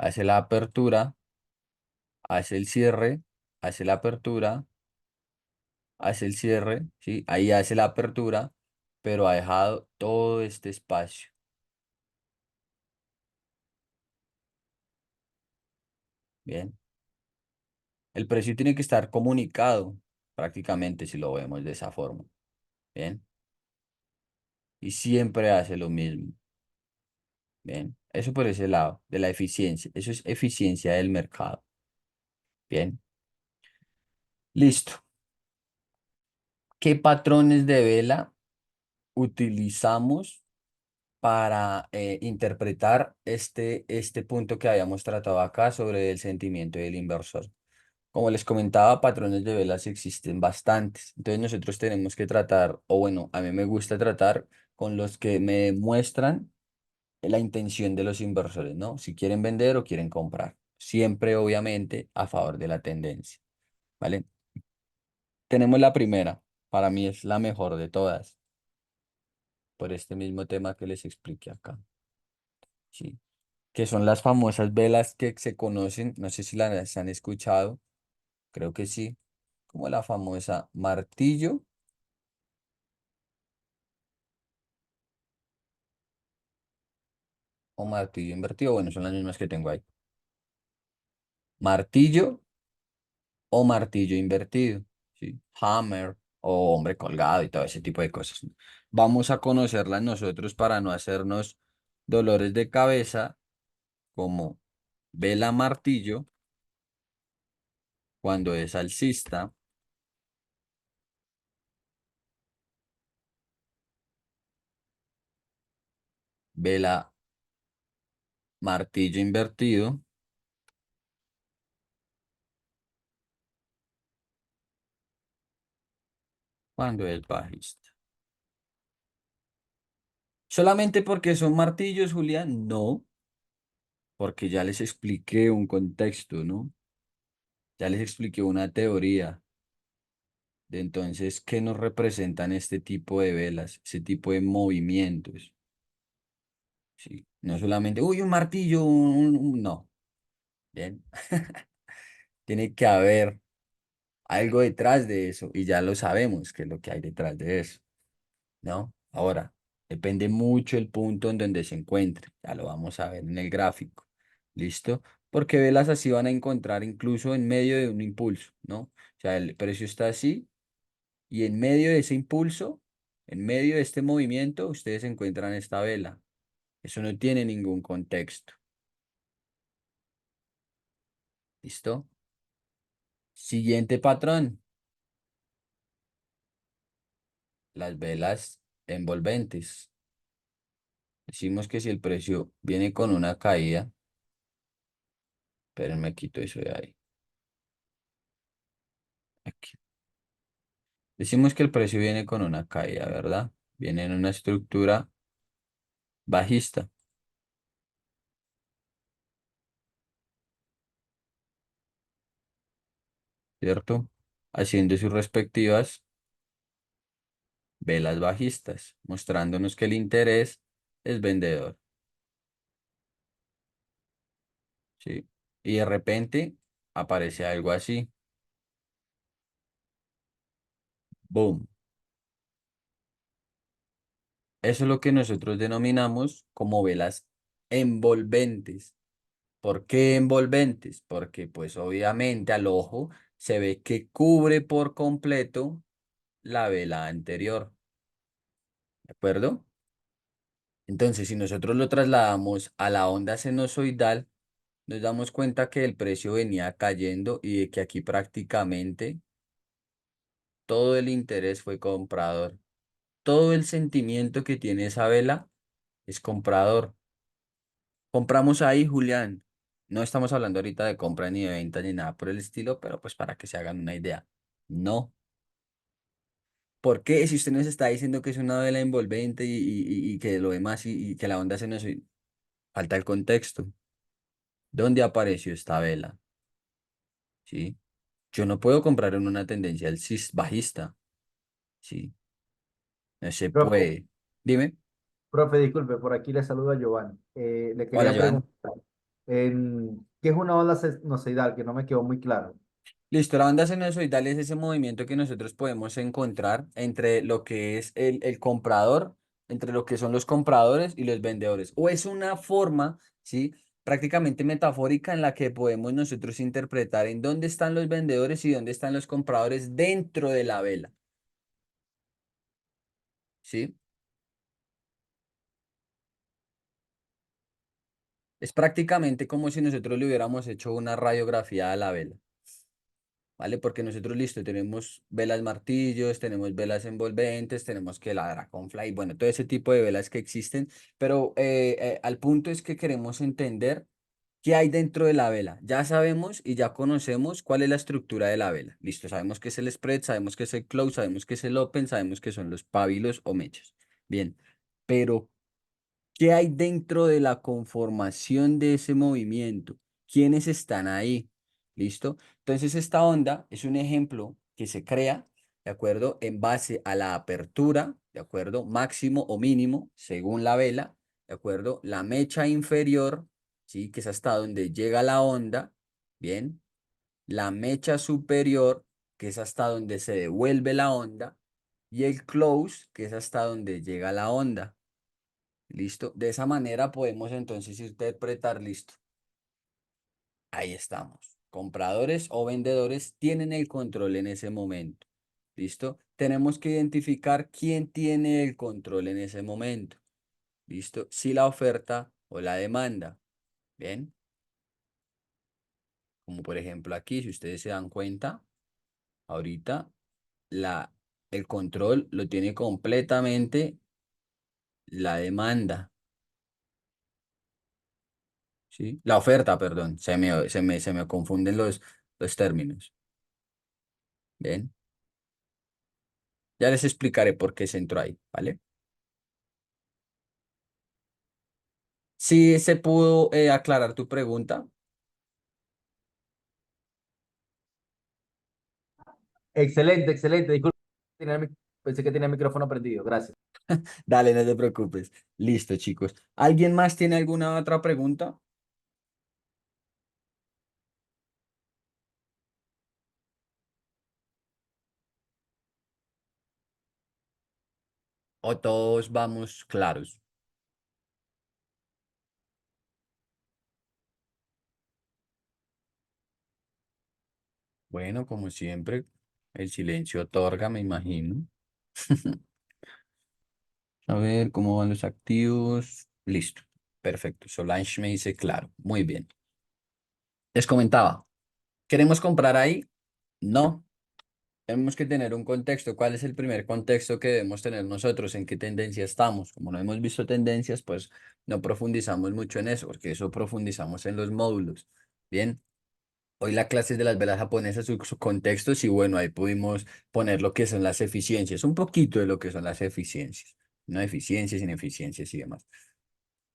Hace la apertura, hace el cierre, hace la apertura, hace el cierre, ¿sí? Ahí hace la apertura, pero ha dejado todo este espacio. Bien. El precio tiene que estar comunicado prácticamente si lo vemos de esa forma. Bien. Y siempre hace lo mismo. Bien. Eso por ese lado, de la eficiencia. Eso es eficiencia del mercado. Bien. Listo. ¿Qué patrones de vela utilizamos para interpretar este punto que habíamos tratado acá sobre el sentimiento del inversor? Como les comentaba, patrones de velas existen bastantes. Entonces nosotros tenemos que tratar, o bueno, a mí me gusta tratar con los que me muestran la intención de los inversores, ¿no? Si quieren vender o quieren comprar. Siempre, obviamente, a favor de la tendencia, ¿vale? Tenemos la primera. Para mí es la mejor de todas, por este mismo tema que les expliqué acá. Sí. Que son las famosas velas que se conocen, no sé si las han escuchado, creo que sí, como la famosa martillo o martillo invertido. Bueno, son las mismas que tengo ahí. Martillo o martillo invertido, ¿sí? Hammer o hombre colgado y todo ese tipo de cosas, ¿no? Vamos a conocerlas nosotros para no hacernos dolores de cabeza como vela martillo cuando es alcista, vela martillo invertido cuando es bajista. ¿Solamente porque son martillos, Julián? No, porque ya les expliqué un contexto, ¿no? Ya les expliqué una teoría de entonces qué nos representan este tipo de velas, ese tipo de movimientos, ¿sí? No solamente, uy, un martillo, no, bien. Tiene que haber algo detrás de eso y ya lo sabemos qué es lo que hay detrás de eso, ¿no? Ahora, depende mucho el punto en donde se encuentre, ya lo vamos a ver en el gráfico, ¿listo? Porque velas así van a encontrar incluso en medio de un impulso, ¿no? O sea, el precio está así y en medio de ese impulso, en medio de este movimiento, ustedes encuentran esta vela. Eso no tiene ningún contexto, ¿listo? Siguiente patrón, las velas envolventes. Decimos que si el precio viene con una caída, pero me quito eso de ahí. Aquí. Decimos que el precio viene con una caída, ¿verdad? Viene en una estructura bajista, ¿cierto? Haciendo sus respectivas velas bajistas, mostrándonos que el interés es vendedor, ¿sí? Y de repente aparece algo así, boom. Eso es lo que nosotros denominamos como velas envolventes. ¿Por qué envolventes? Porque pues obviamente al ojo se ve que cubre por completo la vela anterior, ¿de acuerdo? Entonces, si nosotros lo trasladamos a la onda sinusoidal, nos damos cuenta que el precio venía cayendo y de que aquí prácticamente todo el interés fue comprador. Todo el sentimiento que tiene esa vela es comprador. Compramos ahí, Julián. No estamos hablando ahorita de compra ni de venta ni nada por el estilo, pero pues para que se hagan una idea. No. ¿Por qué? Si usted nos está diciendo que es una vela envolvente y que lo demás y que la onda se nos... Falta el contexto. ¿Dónde apareció esta vela? ¿Sí? Yo no puedo comprar en una tendencia bajista. ¿Sí? No se Profe, puede. Dime. profe, disculpe, por aquí le saluda Giovanni. Le Hola, quería Joan. preguntar, ¿qué es una ola senoidal? Que no me quedó muy claro. Listo, la banda sinusoidal es ese movimiento que nosotros podemos encontrar entre lo que es el comprador, entre lo que son los compradores y los vendedores. O es una forma, ¿sí? Prácticamente metafórica en la que podemos nosotros interpretar en dónde están los vendedores y dónde están los compradores dentro de la vela, ¿sí? Es prácticamente como si nosotros le hubiéramos hecho una radiografía a la vela. ¿Vale? Porque nosotros, listo, tenemos velas martillos, tenemos velas envolventes, tenemos que la Dragonfly, bueno, todo ese tipo de velas que existen, pero al punto es que queremos entender qué hay dentro de la vela. Ya sabemos y ya conocemos cuál es la estructura de la vela. Listo, sabemos que es el spread, sabemos que es el close, sabemos que es el open, sabemos que son los pábilos o mechas. Bien, pero ¿qué hay dentro de la conformación de ese movimiento? ¿Quiénes están ahí? ¿Listo? Entonces, esta onda es un ejemplo que se crea, ¿de acuerdo? En base a la apertura, ¿de acuerdo? Máximo o mínimo, según la vela, ¿de acuerdo? La mecha inferior, ¿sí? Que es hasta donde llega la onda, ¿bien? La mecha superior, que es hasta donde se devuelve la onda, y el close, que es hasta donde llega la onda. ¿Listo? De esa manera podemos entonces interpretar, listo. Ahí estamos. Compradores o vendedores tienen el control en ese momento. ¿Listo? Tenemos que identificar quién tiene el control en ese momento. ¿Listo? Si la oferta o la demanda. Bien, como por ejemplo aquí, si ustedes se dan cuenta, ahorita la, el control lo tiene completamente la demanda. ¿Sí? La oferta, perdón. Se me confunden los términos. Bien. Ya les explicaré por qué se entró ahí, ¿vale? Sí se pudo aclarar tu pregunta. Excelente, excelente. Disculpe, pensé que tenía el micrófono prendido. Gracias. Dale, no te preocupes. Listo, chicos. ¿Alguien más tiene alguna otra pregunta? o todos vamos claros. Bueno, como siempre, el silencio otorga, me imagino. A ver cómo van los activos. Listo. Perfecto. Solange me dice claro. Muy bien. Les comentaba, ¿queremos comprar ahí? No. Tenemos que tener un contexto. ¿Cuál es el primer contexto que debemos tener nosotros? ¿En qué tendencia estamos? Como no hemos visto tendencias, pues no profundizamos mucho en eso, porque eso profundizamos en los módulos. Bien. Hoy la clase es de las velas japonesas, sus contextos, y bueno, ahí pudimos poner lo que son las eficiencias, un poquito de lo que son las eficiencias, no eficiencias, ineficiencias y demás.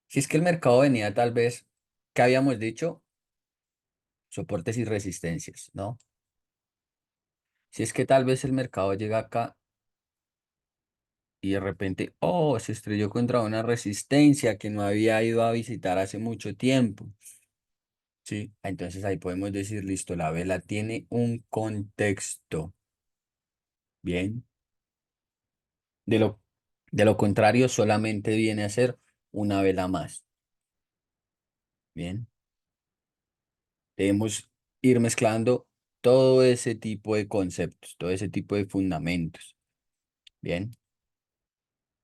Si es que el mercado venía tal vez, ¿qué habíamos dicho? Soportes y resistencias, ¿no? Si es que tal vez el mercado llega acá y de repente, oh, se estrelló contra una resistencia que no había ido a visitar hace mucho tiempo, ¿sí? Entonces ahí podemos decir, listo, la vela tiene un contexto, bien. De lo, de lo contrario, solamente viene a ser una vela más. Bien, debemos ir mezclando todo ese tipo de conceptos, todo ese tipo de fundamentos. Bien,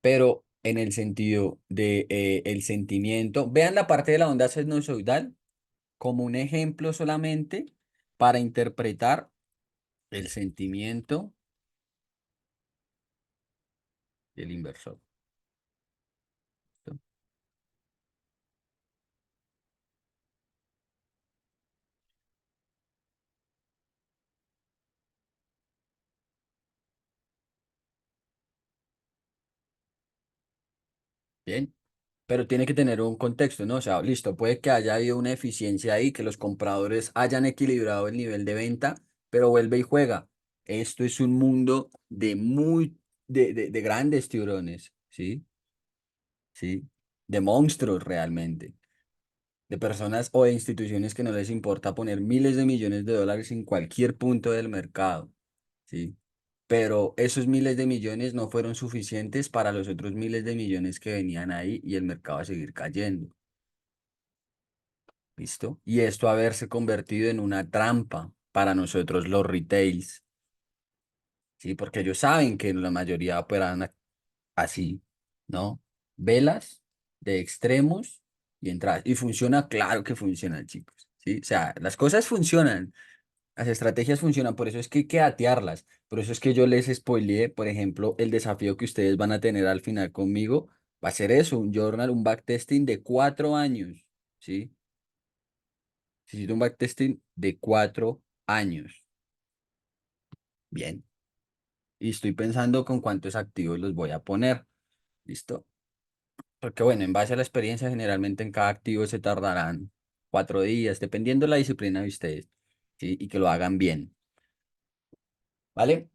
pero en el sentido de el sentimiento, vean la parte de la onda sinusoidal como un ejemplo solamente para interpretar el sentimiento del inversor. ¿Listo? Bien. Pero tiene que tener un contexto, ¿no? O sea, listo, puede que haya habido una eficiencia ahí, que los compradores hayan equilibrado el nivel de venta, pero vuelve y juega. Esto es un mundo de grandes tiburones, ¿sí? ¿Sí? De monstruos realmente, de personas o de instituciones que no les importa poner miles de millones de dólares en cualquier punto del mercado, ¿sí? Pero esos miles de millones no fueron suficientes para los otros miles de millones que venían ahí y el mercado va a seguir cayendo. ¿Listo? Y esto haberse convertido en una trampa para nosotros los retails, ¿sí? Porque ellos saben que la mayoría operan así, ¿no? Velas de extremos y entradas. Y funciona, claro que funcionan, chicos, ¿sí? O sea, las cosas funcionan, las estrategias funcionan, por eso es que hay que atearlas. Por eso es que yo les spoileé, por ejemplo, el desafío que ustedes van a tener al final conmigo va a ser eso, un journal, un backtesting de 4 años, ¿sí? Necesito un backtesting de 4 años. Bien. Y estoy pensando con cuántos activos los voy a poner. ¿Listo? Porque bueno, en base a la experiencia, generalmente en cada activo se tardarán 4 días, dependiendo de la disciplina de ustedes, ¿sí? Y que lo hagan bien. ¿Vale?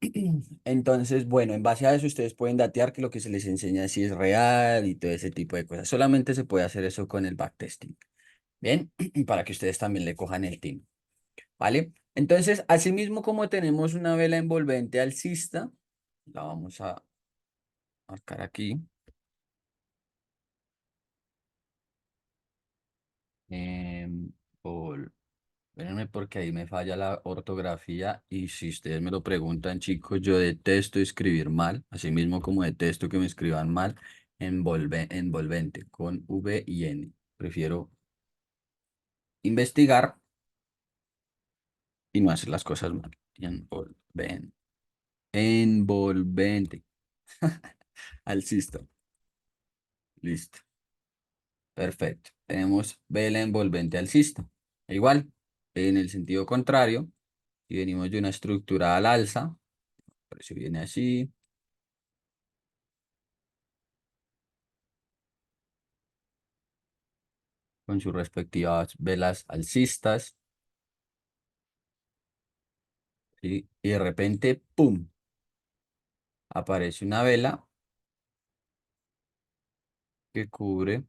Entonces, bueno, en base a eso ustedes pueden datear que lo que se les enseña si es real y todo ese tipo de cosas. Solamente se puede hacer eso con el backtesting. Bien, para que ustedes también le cojan el tino. ¿Vale? Entonces, asimismo como tenemos una vela envolvente alcista, la vamos a marcar aquí. Por, espérenme porque ahí me falla la ortografía y si ustedes me lo preguntan, chicos, yo detesto escribir mal, asimismo como detesto que me escriban mal, envolvente con V y N. Prefiero investigar y no hacer las cosas mal. Envolvente. Alcista. Listo. Perfecto. Tenemos vela envolvente alcista. Igual, en el sentido contrario, si venimos de una estructura al alza, por eso viene así, con sus respectivas velas alcistas, ¿sí? Y de repente, ¡pum!, aparece una vela que cubre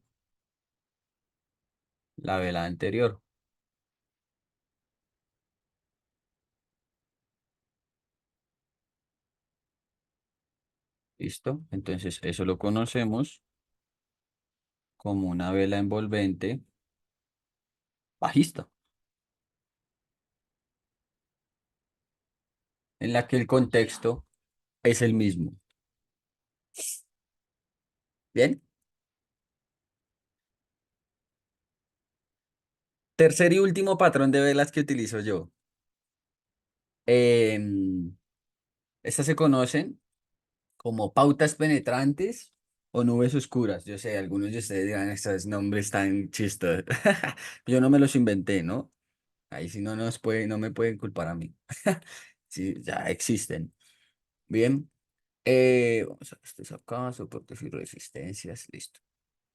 la vela anterior. ¿Listo? Entonces, eso lo conocemos como una vela envolvente bajista, en la que el contexto es el mismo. Bien. Tercer y último patrón de velas que utilizo yo. Em, Estas se conocen como pautas penetrantes o nubes oscuras. Yo sé, algunos de ustedes dirán estos nombres tan chistosos. Yo no me los inventé, ¿no? Ahí sí no me pueden culpar a mí. Sí, ya existen. Bien. Vamos a ver, esto es acá, soportes y resistencias, listo.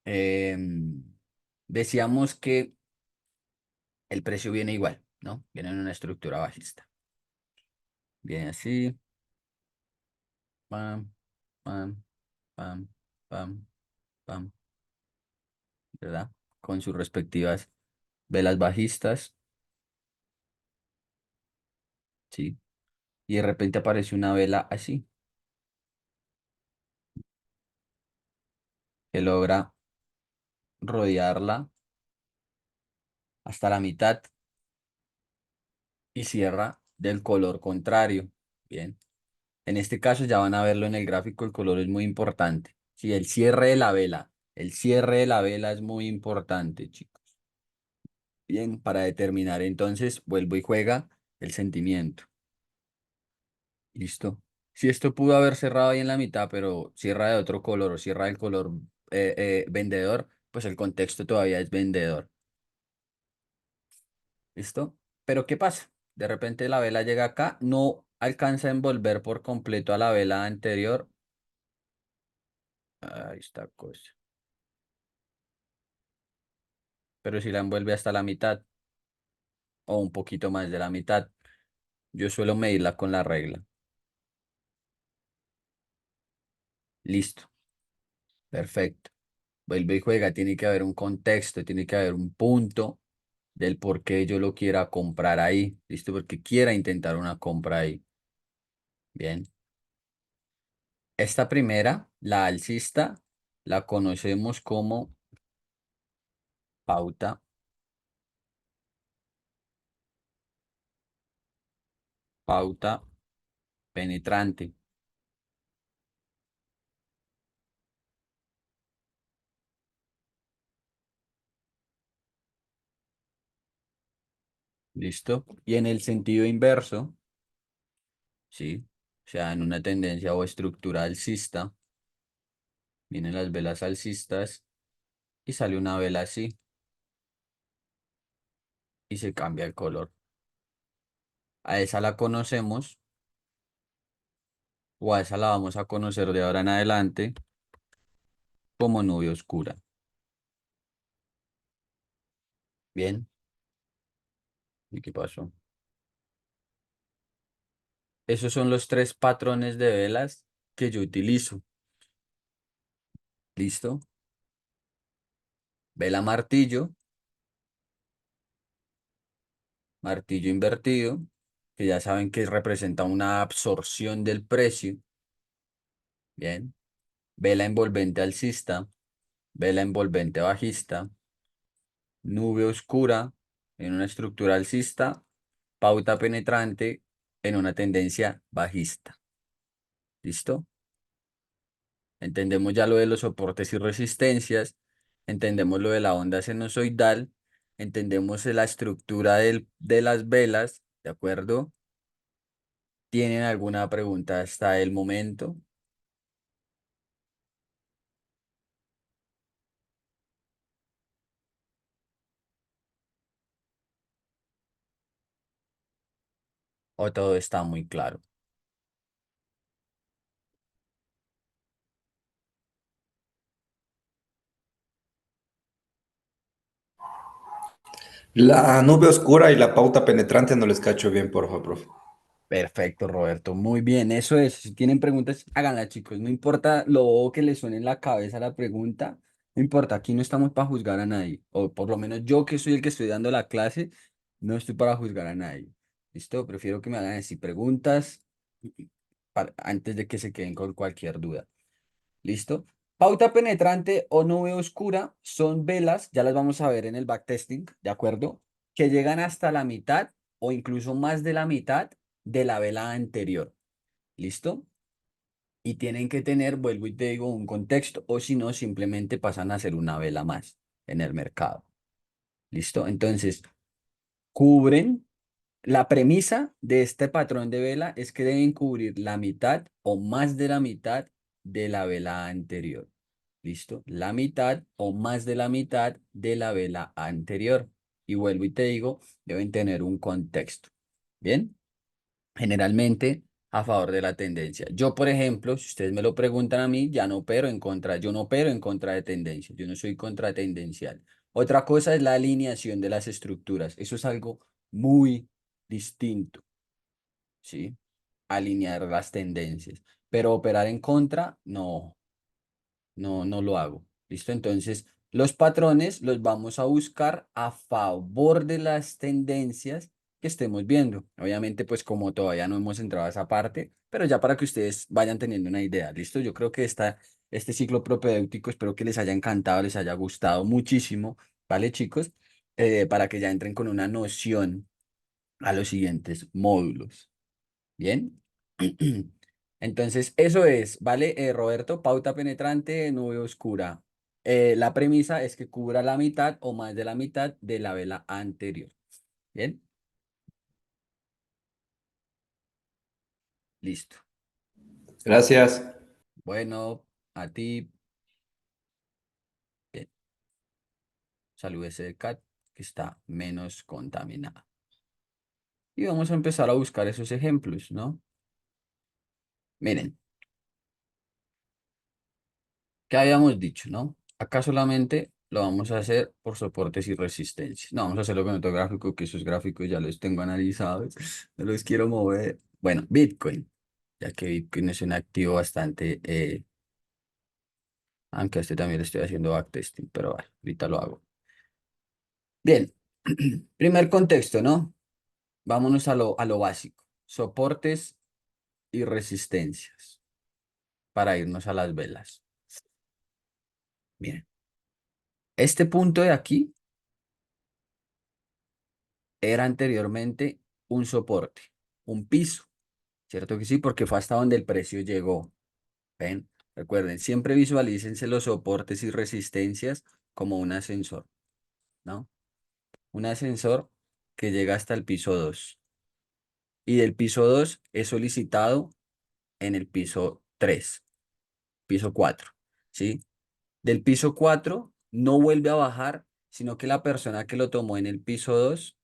Em, Decíamos que el precio viene igual, ¿no? Viene en una estructura bajista. Viene así, pam, pam, pam, pam, pam, ¿verdad? Con sus respectivas velas bajistas, ¿sí? Y de repente aparece una vela así, que logra rodearla hasta la mitad y cierra del color contrario. Bien. En este caso ya van a verlo en el gráfico, el color es muy importante. Sí, el cierre de la vela es muy importante, chicos. Bien, para determinar entonces, vuelvo y juega el sentimiento. Listo. Si esto pudo haber cerrado ahí en la mitad, pero cierra de otro color o cierra del color vendedor, pues el contexto todavía es vendedor. ¿Listo? Pero ¿qué pasa? De repente la vela llega acá, no alcanza a envolver por completo a la vela anterior. Ahí está cosa. Pero si la envuelve hasta la mitad o un poquito más de la mitad, yo suelo medirla con la regla. Listo, perfecto. Vuelve y juega, tiene que haber un contexto, tiene que haber un punto del por qué yo lo quiera comprar ahí. Listo, porque quiera intentar una compra ahí. Bien. Esta primera, la alcista, la conocemos como pauta, pauta penetrante. ¿Listo? Y en el sentido inverso, ¿sí? O sea, en una tendencia o estructura alcista, vienen las velas alcistas y sale una vela así y se cambia el color. A esa la conocemos o a esa la vamos a conocer de ahora en adelante como nube oscura. Bien, ¿y qué pasó? Esos son los tres patrones de velas que yo utilizo. ¿Listo? Vela martillo, martillo invertido, que ya saben que representa una absorción del precio. Bien. Vela envolvente alcista, vela envolvente bajista, nube oscura en una estructura alcista, pauta penetrante en una tendencia bajista. ¿Listo? Entendemos ya lo de los soportes y resistencias, entendemos lo de la onda sinusoidal, entendemos la estructura de las velas, ¿de acuerdo? ¿Tienen alguna pregunta hasta el momento o todo está muy claro? La nube oscura y la pauta penetrante no les cacho bien, por favor, profe. Perfecto, Roberto. Muy bien, eso es. Si tienen preguntas, háganlas, chicos. No importa lo que les suene en la cabeza la pregunta, no importa. Aquí no estamos para juzgar a nadie. O por lo menos yo que soy el que estoy dando la clase, no estoy para juzgar a nadie. ¿Listo? Prefiero que me hagan así preguntas antes de que se queden con cualquier duda. ¿Listo? Pauta penetrante o nube oscura son velas, ya las vamos a ver en el backtesting, ¿de acuerdo? Que llegan hasta la mitad o incluso más de la mitad de la vela anterior. ¿Listo? Y tienen que tener, vuelvo y te digo, un contexto, o si no, simplemente pasan a ser una vela más en el mercado. ¿Listo? Entonces, cubren. La premisa de este patrón de vela es que deben cubrir la mitad o más de la mitad de la vela anterior. ¿Listo? La mitad o más de la mitad de la vela anterior. Y vuelvo y te digo, deben tener un contexto. ¿Bien? Generalmente a favor de la tendencia. Yo, por ejemplo, si ustedes me lo preguntan a mí, ya no opero en contra, yo no opero en contra de tendencia, yo no soy contratendencial. Otra cosa es la alineación de las estructuras. Eso es algo muy distinto, ¿sí? Alinear las tendencias. Pero operar en contra, no, no lo hago. ¿Listo? Entonces, los patrones los vamos a buscar a favor de las tendencias que estemos viendo. Obviamente, pues como todavía no hemos entrado a esa parte, pero ya para que ustedes vayan teniendo una idea. ¿Listo? Yo creo que este ciclo propedéutico, espero que les haya encantado, les haya gustado muchísimo. ¿Vale, chicos? Para que ya entren con una noción a los siguientes módulos. Bien. Entonces, eso es, ¿vale? Roberto, pauta penetrante, nube oscura. La premisa es que cubra la mitad o más de la mitad de la vela anterior. Bien, listo. Gracias. Bueno, a ti, bien, salud ese cat que está menos contaminada. Y vamos a empezar a buscar esos ejemplos, ¿no? Miren, ¿qué habíamos dicho, no? Acá solamente lo vamos a hacer por soportes y resistencias. No, vamos a hacerlo con otro gráfico, que esos gráficos ya los tengo analizados. No los quiero mover. Bueno, Bitcoin, ya que Bitcoin es un activo bastante, aunque a este también le estoy haciendo backtesting, pero vale, ahorita lo hago. Bien, primer contexto, ¿no? Vámonos a lo básico. Soportes y resistencias para irnos a las velas. Miren, este punto de aquí era anteriormente un soporte, un piso, ¿cierto que sí? Porque fue hasta donde el precio llegó. ¿Ven? Recuerden, siempre visualícense los soportes y resistencias como un ascensor, ¿no? Un ascensor que llega hasta el piso 2 y del piso 2 es solicitado en el piso 3, piso 4, ¿sí? Del piso 4 no vuelve a bajar, sino que la persona que lo tomó en el piso 2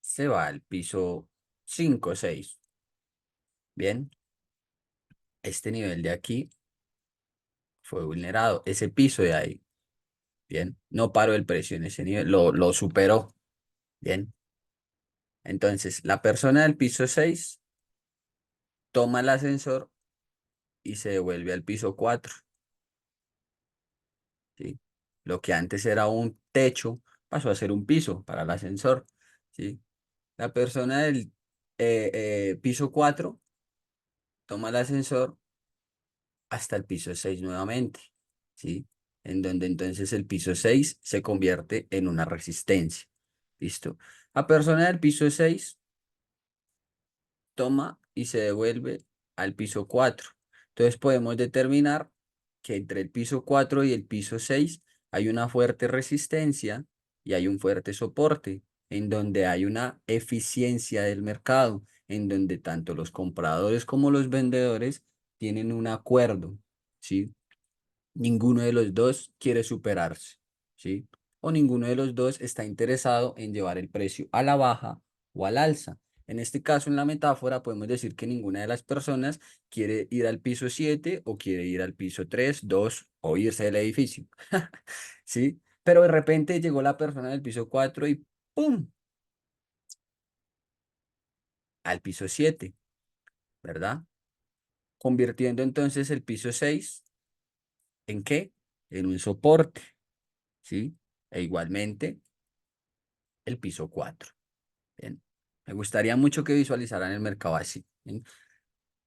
se va al piso 5 o 6. Bien, este nivel de aquí fue vulnerado, ese piso de ahí. Bien, no paró el precio en ese nivel, lo superó. Bien, entonces la persona del piso 6 toma el ascensor y se devuelve al piso 4. ¿Sí? Lo que antes era un techo pasó a ser un piso para el ascensor. ¿Sí? La persona del piso 4 toma el ascensor hasta el piso 6 nuevamente, ¿sí? En donde entonces el piso 6 se convierte en una resistencia. ¿Listo? La persona del piso 6 toma y se devuelve al piso 4. Entonces podemos determinar que entre el piso 4 y el piso 6 hay una fuerte resistencia y hay un fuerte soporte, en donde hay una eficiencia del mercado, en donde tanto los compradores como los vendedores tienen un acuerdo, ¿sí? Ninguno de los dos quiere superarse, ¿sí? O ninguno de los dos está interesado en llevar el precio a la baja o al alza. En este caso, en la metáfora, podemos decir que ninguna de las personas quiere ir al piso 7 o quiere ir al piso 3, 2 o irse del edificio, ¿sí? Pero de repente llegó la persona del piso 4 y ¡pum! Al piso 7, ¿verdad? Convirtiendo entonces el piso 6 ¿en qué? En un soporte, ¿sí? E igualmente el piso 4. Bien. Me gustaría mucho que visualizaran el mercado así. Bien.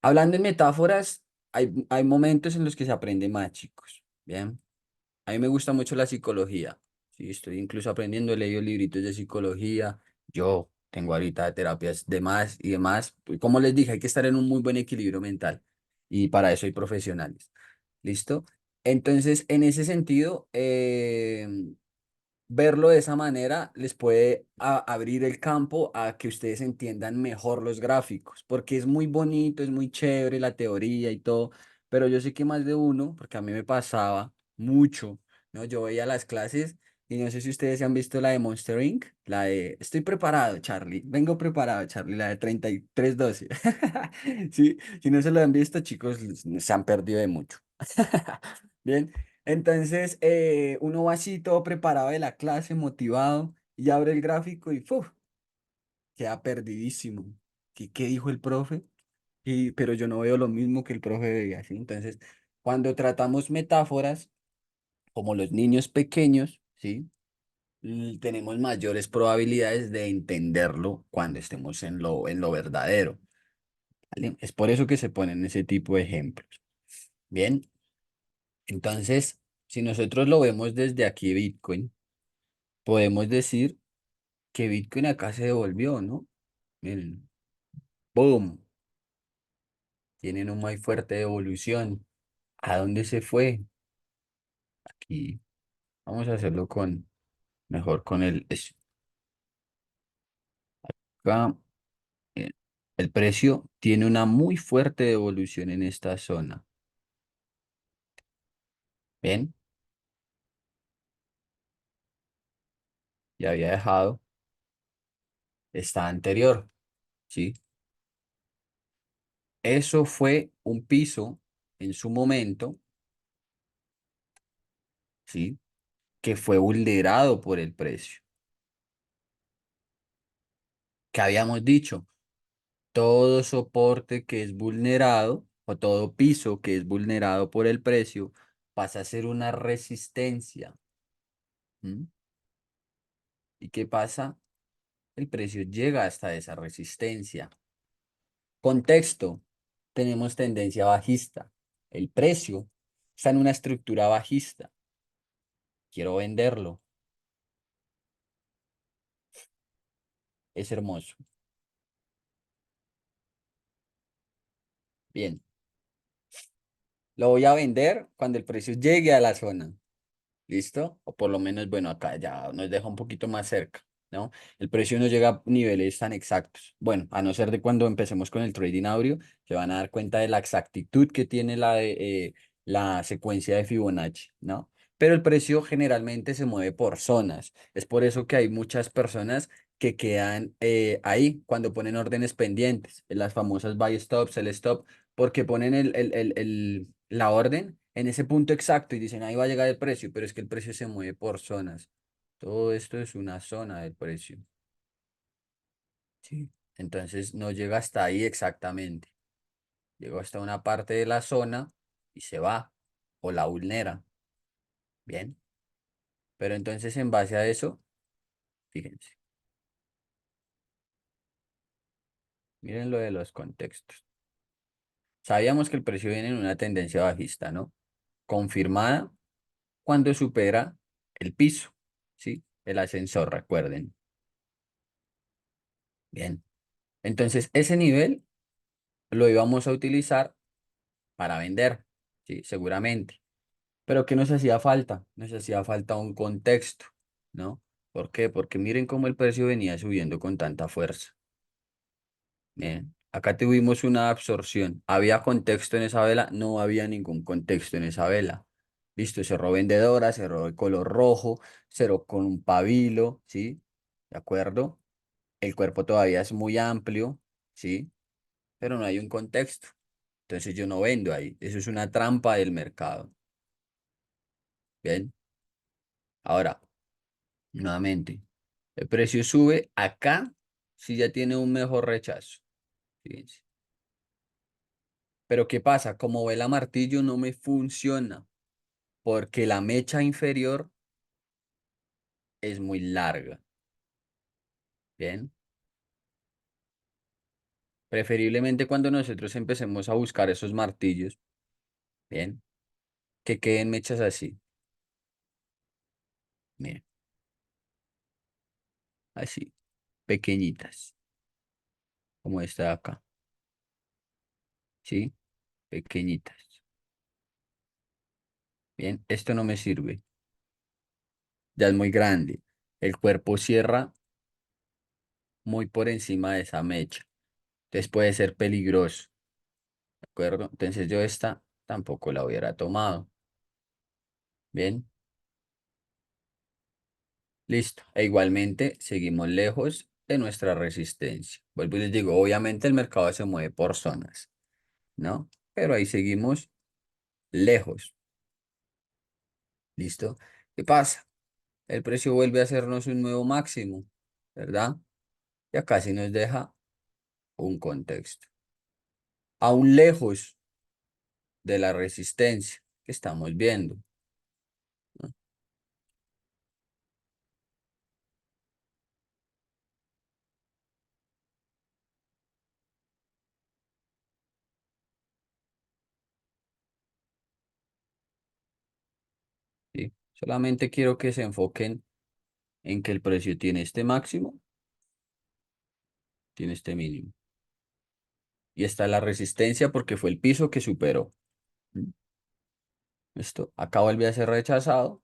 Hablando en metáforas, hay momentos en los que se aprende más, chicos. Bien. A mí me gusta mucho la psicología. Sí, estoy incluso aprendiendo, he leído libritos de psicología. Yo tengo ahorita terapias de más y demás. Pues, como les dije, hay que estar en un muy buen equilibrio mental. Y para eso hay profesionales. ¿Listo? Entonces, en ese sentido, verlo de esa manera les puede abrir el campo a que ustedes entiendan mejor los gráficos, porque es muy bonito, es muy chévere la teoría y todo, pero yo sé que más de uno, porque a mí me pasaba mucho, ¿no? Yo veía las clases y no sé si ustedes han visto la de Monster Inc., la de estoy preparado, Charlie, vengo preparado, Charlie, la de 3312. Sí, si no se lo han visto, chicos, se han perdido de mucho. Bien. Entonces, uno va así todo preparado de la clase, motivado, y abre el gráfico y ¡fuf! Queda perdidísimo. ¿Qué dijo el profe? Pero yo no veo lo mismo que el profe veía, ¿sí? Entonces, cuando tratamos metáforas, como los niños pequeños, ¿sí? Tenemos mayores probabilidades de entenderlo cuando estemos en lo verdadero, ¿vale? Es por eso que se ponen ese tipo de ejemplos. Bien, entonces, si nosotros lo vemos desde aquí, Bitcoin, podemos decir que Bitcoin acá se devolvió, ¿no? Miren, ¡boom! Tienen una muy fuerte devolución. ¿A dónde se fue? Aquí. Vamos a hacerlo mejor con acá. eh, El precio tiene una muy fuerte devolución en esta zona. ¿Ven? Ya había dejado esta anterior, ¿sí? Eso fue un piso en su momento, ¿sí? Que fue vulnerado por el precio. ¿Qué habíamos dicho? Todo soporte que es vulnerado o todo piso que es vulnerado por el precio pasa a ser una resistencia. ¿M? ¿Y qué pasa? El precio llega hasta esa resistencia. Contexto, tenemos tendencia bajista. El precio está en una estructura bajista. Quiero venderlo. Es hermoso. Bien, lo voy a vender cuando el precio llegue a la zona. ¿Listo? O por lo menos, bueno, acá ya nos deja un poquito más cerca, ¿no? El precio no llega a niveles tan exactos. Bueno, a no ser de cuando empecemos con el trading áureo, se van a dar cuenta de la exactitud que tiene la secuencia de Fibonacci, ¿no? Pero el precio generalmente se mueve por zonas. Es por eso que hay muchas personas que quedan ahí cuando ponen órdenes pendientes, en las famosas buy stop, sell stop, porque ponen la orden en ese punto exacto y dicen ahí va a llegar el precio, pero es que el precio se mueve por zonas. Todo esto es una zona del precio. Sí. Entonces no llega hasta ahí exactamente. Llega hasta una parte de la zona y se va o la vulnera. Bien. Pero entonces en base a eso, fíjense, miren lo de los contextos. Sabíamos que el precio viene en una tendencia bajista, ¿no? Confirmada cuando supera el piso, ¿sí? El ascensor, recuerden. Bien. Entonces, ese nivel lo íbamos a utilizar para vender, ¿sí? Seguramente. Pero ¿qué nos hacía falta? Nos hacía falta un contexto, ¿no? ¿Por qué? Porque miren cómo el precio venía subiendo con tanta fuerza. Bien. Acá tuvimos una absorción. ¿Había contexto en esa vela? No había ningún contexto en esa vela. Listo, cerró vendedora, cerró de color rojo, cerró con un pabilo, ¿sí? ¿De acuerdo? El cuerpo todavía es muy amplio, ¿sí? Pero no hay un contexto. Entonces yo no vendo ahí. Eso es una trampa del mercado. Bien. Ahora, nuevamente, el precio sube acá si ya tiene un mejor rechazo. Fíjense. Pero ¿qué pasa? Como vela martillo no me funciona porque la mecha inferior es muy larga. Bien. Preferiblemente cuando nosotros empecemos a buscar esos martillos, bien, que queden mechas así, miren, así, pequeñitas, como esta de acá, ¿sí? Pequeñitas. Bien, esto no me sirve, ya es muy grande. El cuerpo cierra muy por encima de esa mecha, entonces puede ser peligroso, ¿de acuerdo? Entonces yo esta tampoco la hubiera tomado, bien, listo. E igualmente seguimos lejos de nuestra resistencia. Vuelvo y les digo, obviamente el mercado se mueve por zonas, ¿no? Pero ahí seguimos lejos, ¿listo? ¿Qué pasa? El precio vuelve a hacernos un nuevo máximo, ¿verdad? Y acá sí nos deja un contexto. Aún lejos de la resistencia que estamos viendo, ¿no? ¿Sí? Solamente quiero que se enfoquen en que el precio tiene este máximo, tiene este mínimo. Y está la resistencia porque fue el piso que superó. ¿Mm? Esto acá vuelve a ser rechazado.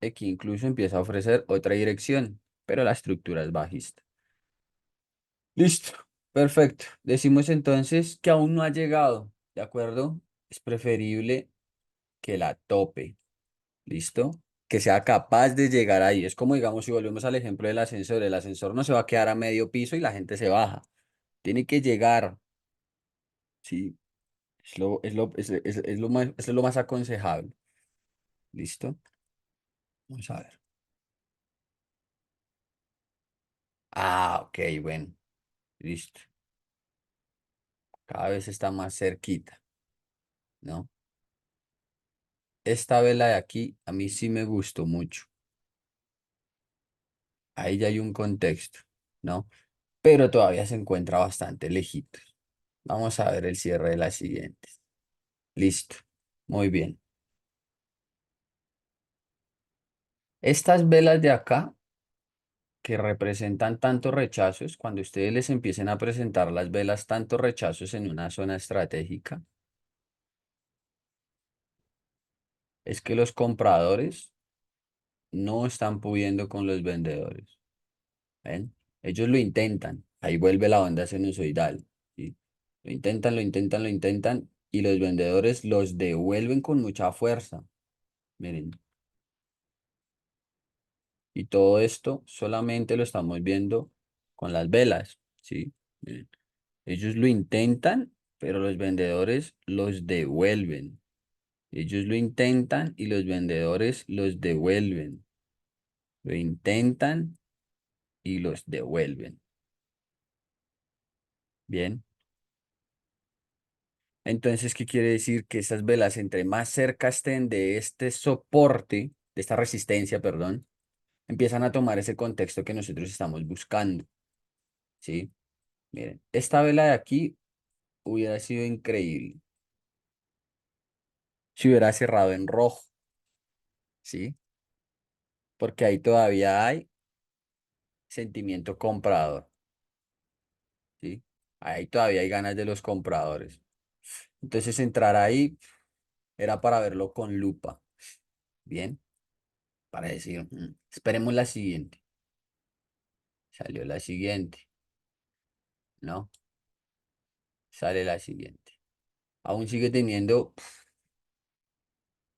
Aquí incluso empieza a ofrecer otra dirección, pero la estructura es bajista. Listo, perfecto. Decimos entonces que aún no ha llegado, ¿de acuerdo? Es preferible que la tope, ¿listo? Que sea capaz de llegar ahí. Es como, digamos, si volvemos al ejemplo del ascensor, el ascensor no se va a quedar a medio piso y la gente se baja. Tiene que llegar, ¿sí? Es lo más aconsejable, ¿listo? Vamos a ver. Ah, ok, bueno, listo. Cada vez está más cerquita, ¿no? Esta vela de aquí a mí sí me gustó mucho. Ahí ya hay un contexto, ¿no? Pero todavía se encuentra bastante lejitos. Vamos a ver el cierre de las siguientes. Listo. Muy bien. Estas velas de acá, que representan tantos rechazos, cuando ustedes les empiecen a presentar las velas tantos rechazos en una zona estratégica, es que los compradores no están pudiendo con los vendedores. ¿Ven? Ellos lo intentan. Ahí vuelve la banda sinusoidal. ¿Sí? Lo intentan, lo intentan, lo intentan y los vendedores los devuelven con mucha fuerza. Miren. Y todo esto solamente lo estamos viendo con las velas. ¿Sí? Miren. Ellos lo intentan, pero los vendedores los devuelven. Ellos lo intentan y los vendedores los devuelven. Lo intentan y los devuelven. Bien. Entonces, ¿qué quiere decir? Que esas velas, entre más cerca estén de este soporte, de esta resistencia, perdón, empiezan a tomar ese contexto que nosotros estamos buscando. ¿Sí? Miren, esta vela de aquí hubiera sido increíble si hubiera cerrado en rojo. ¿Sí? Porque ahí todavía hay sentimiento comprador. ¿Sí? Ahí todavía hay ganas de los compradores. Entonces, entrar ahí era para verlo con lupa. Bien, para decir, esperemos la siguiente. Salió la siguiente, ¿no? Sale la siguiente. Aún sigue teniendo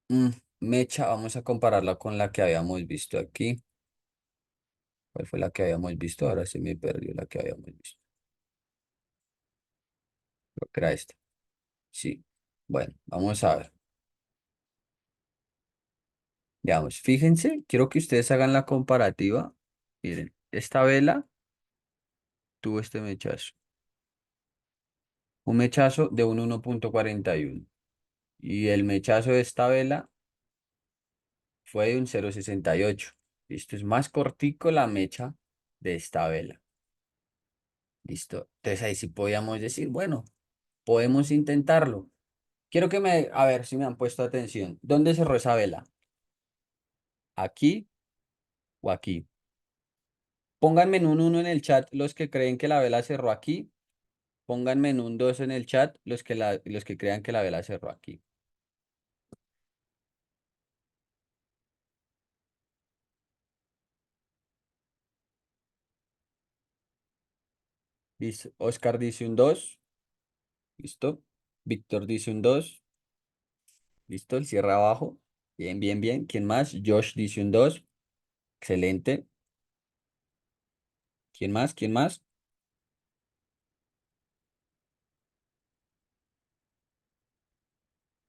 mm, mecha. Vamos a compararla con la que habíamos visto aquí. ¿Cuál fue la que habíamos visto? Ahora se me perdió la que habíamos visto. Creo que era esta. Sí. Bueno, vamos a ver. Digamos, fíjense, quiero que ustedes hagan la comparativa. Miren, esta vela tuvo este mechazo. Un mechazo de un 1,41. Y el mechazo de esta vela fue de un 0,68. Esto es más cortico la mecha de esta vela. Listo. Entonces ahí sí podíamos decir, bueno, podemos intentarlo. Quiero a ver si me han puesto atención. ¿Dónde cerró esa vela? ¿Aquí o aquí? Pónganme en un uno en el chat los que creen que la vela cerró aquí. Pónganme en un 2 en el chat los que crean que la vela cerró aquí. Listo. Oscar dice un 2. Listo. Víctor dice un 2. Listo. El cierre abajo. Bien, bien, bien. ¿Quién más? Josh dice un 2. Excelente. ¿Quién más? ¿Quién más?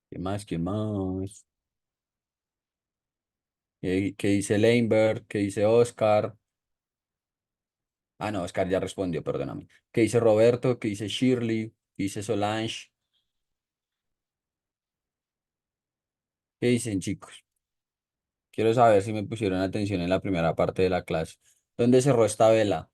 ¿Quién más? ¿Quién más? ¿Qué dice Leinberg? ¿Qué dice Oscar? Ah, no, Oscar ya respondió, perdóname. ¿Qué dice Roberto? ¿Qué dice Shirley? ¿Qué dice Solange? ¿Qué dicen, chicos? Quiero saber si me pusieron atención en la primera parte de la clase. ¿Dónde cerró esta vela?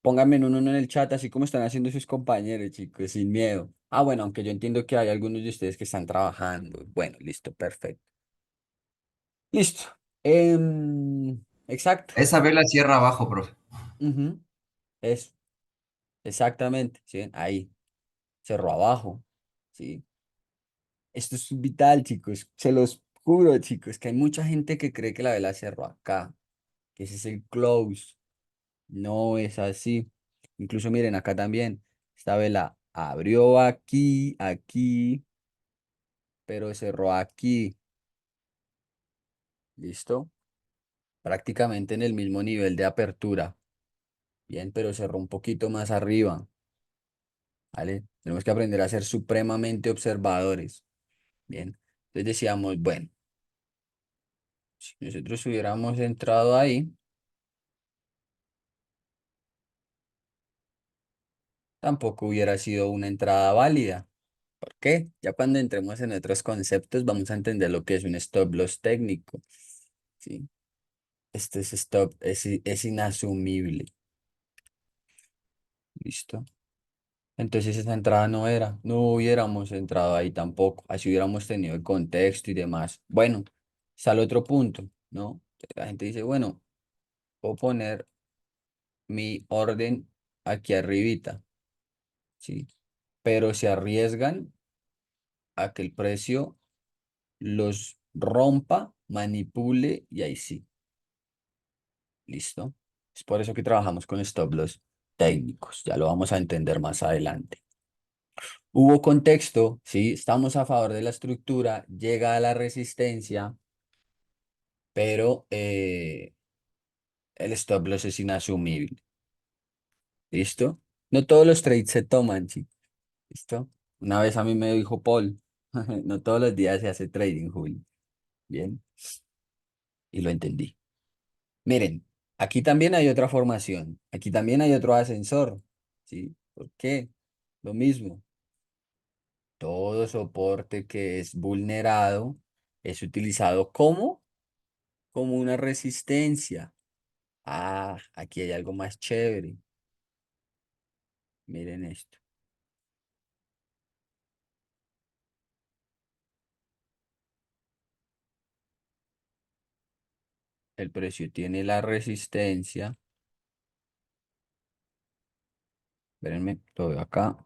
Pónganme en un uno en el chat, así como están haciendo sus compañeros, chicos, sin miedo. Ah, bueno, aunque yo entiendo que hay algunos de ustedes que están trabajando. Bueno, listo, perfecto. Listo. Exacto. Esa vela cierra abajo, profe. Ujú, eso, exactamente. ¿Sí? Ahí, cerró abajo. ¿Sí? Esto es vital, chicos. Se los juro, chicos, que hay mucha gente que cree que la vela cerró acá, que ese es el close. No es así. Incluso miren acá también. Esta vela abrió aquí, aquí, pero cerró aquí. ¿Listo? Prácticamente en el mismo nivel de apertura. Bien, pero cerró un poquito más arriba. ¿Vale? Tenemos que aprender a ser supremamente observadores. Bien. Entonces decíamos, bueno, si nosotros hubiéramos entrado ahí, tampoco hubiera sido una entrada válida. ¿Por qué? Ya cuando entremos en otros conceptos vamos a entender lo que es un stop loss técnico. ¿Sí? Este es stop, es inasumible. ¿Listo? Entonces esa entrada no era, no hubiéramos entrado ahí tampoco, así hubiéramos tenido el contexto y demás. Bueno, sale otro punto, ¿no? La gente dice, bueno, puedo poner mi orden aquí arribita, ¿sí? Pero se arriesgan a que el precio los rompa, manipule y ahí sí, ¿listo? Es por eso que trabajamos con stop loss técnicos, ya lo vamos a entender más adelante. Hubo contexto, sí, estamos a favor de la estructura, llega a la resistencia, pero el stop loss es inasumible. ¿Listo? No todos los trades se toman, chicos. ¿Listo? Una vez a mí me dijo Paul, no todos los días se hace trading, Julio. Bien, y lo entendí. Miren, aquí también hay otra formación, aquí también hay otro ascensor, ¿sí? ¿Por qué? Lo mismo. Todo soporte que es vulnerado es utilizado como una resistencia. Ah, aquí hay algo más chévere. Miren esto. El precio tiene la resistencia. Espérenme, lo veo acá.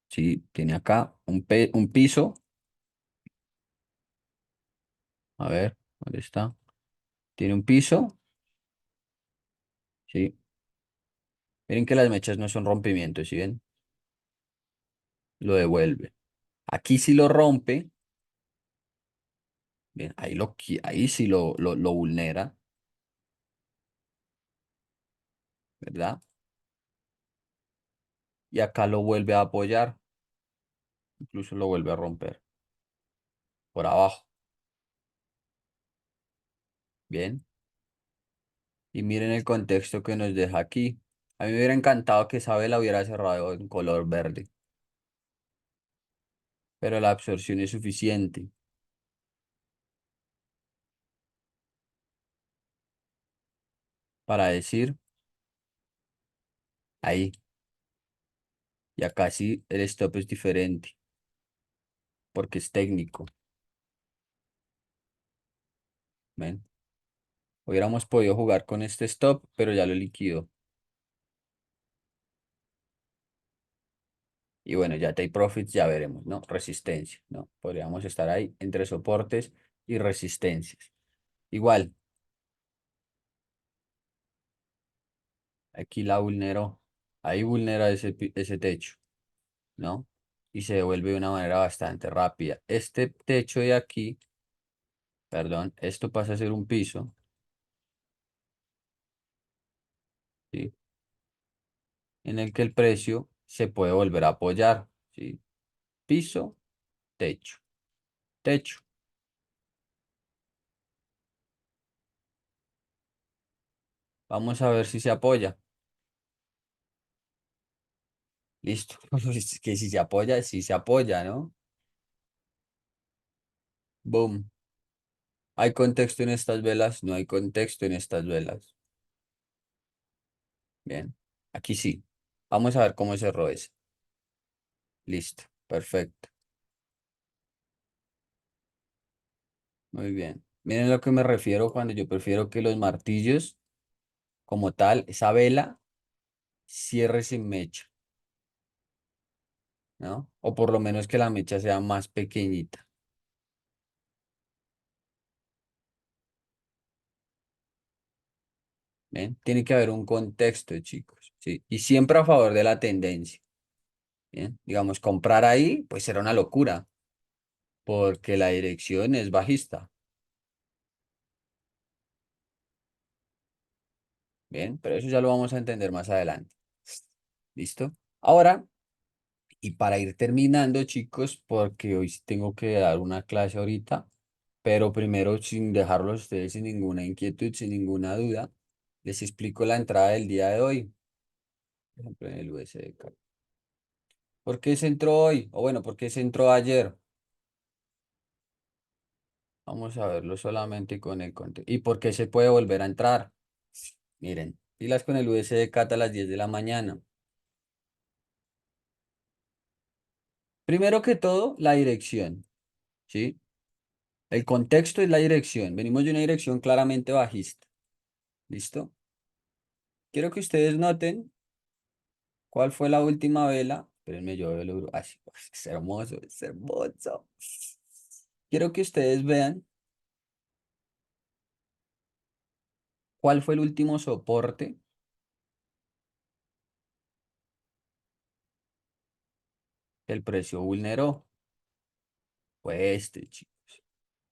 Sí, tiene acá un piso. A ver, ¿dónde está? Tiene un piso. Sí. Miren que las mechas no son rompimientos, ¿sí ven? Lo devuelve. Aquí sí lo rompe. Bien, ahí sí lo vulnera, ¿verdad? Y acá lo vuelve a apoyar. Incluso lo vuelve a romper por abajo. Bien. Y miren el contexto que nos deja aquí. A mí me hubiera encantado que esa vela hubiera cerrado en color verde, pero la absorción es suficiente para decir ahí. Y acá sí el stop es diferente porque es técnico. ¿Ven? Hubiéramos podido jugar con este stop, pero ya lo liquidó. Y bueno, ya take profits, ya veremos, ¿no? Resistencia, ¿no? Podríamos estar ahí entre soportes y resistencias. Igual, aquí la vulneró. Ahí vulnera ese techo, ¿no? Y se devuelve de una manera bastante rápida. Este techo de aquí, perdón, esto pasa a ser un piso, ¿sí? En el que el precio se puede volver a apoyar, ¿sí? Piso, techo, techo. Vamos a ver si se apoya. Listo. Es que si se apoya, sí se apoya, ¿no? Boom. ¿Hay contexto en estas velas? No hay contexto en estas velas. Bien. Aquí sí. Vamos a ver cómo cerró ese. Listo. Perfecto. Muy bien. Miren lo que me refiero cuando yo prefiero que los martillos, como tal, esa vela, cierre sin mecha, ¿no? O por lo menos que la mecha sea más pequeñita. ¿Ven? Tiene que haber un contexto, chicos. Sí. Y siempre a favor de la tendencia. Bien. Digamos, comprar ahí, pues será una locura, porque la dirección es bajista. Bien, pero eso ya lo vamos a entender más adelante. ¿Listo? Ahora, y para ir terminando, chicos, porque hoy sí tengo que dar una clase ahorita, pero primero, sin dejarlos a ustedes sin ninguna inquietud, sin ninguna duda, les explico la entrada del día de hoy. Por ejemplo, en el USDK. ¿Por qué se entró hoy? O bueno, ¿por qué se entró ayer? Vamos a verlo solamente con el contexto. ¿Y por qué se puede volver a entrar? Miren, pilas con el USDK a las 10 de la mañana. Primero que todo, la dirección, ¿sí? El contexto es la dirección. Venimos de una dirección claramente bajista. ¿Listo? Quiero que ustedes noten cuál fue la última vela. Espérenme, yo veo el euro. Ay, sí, es hermoso, es hermoso. Quiero que ustedes vean cuál fue el último soporte que el precio vulneró. Fue este, chicos.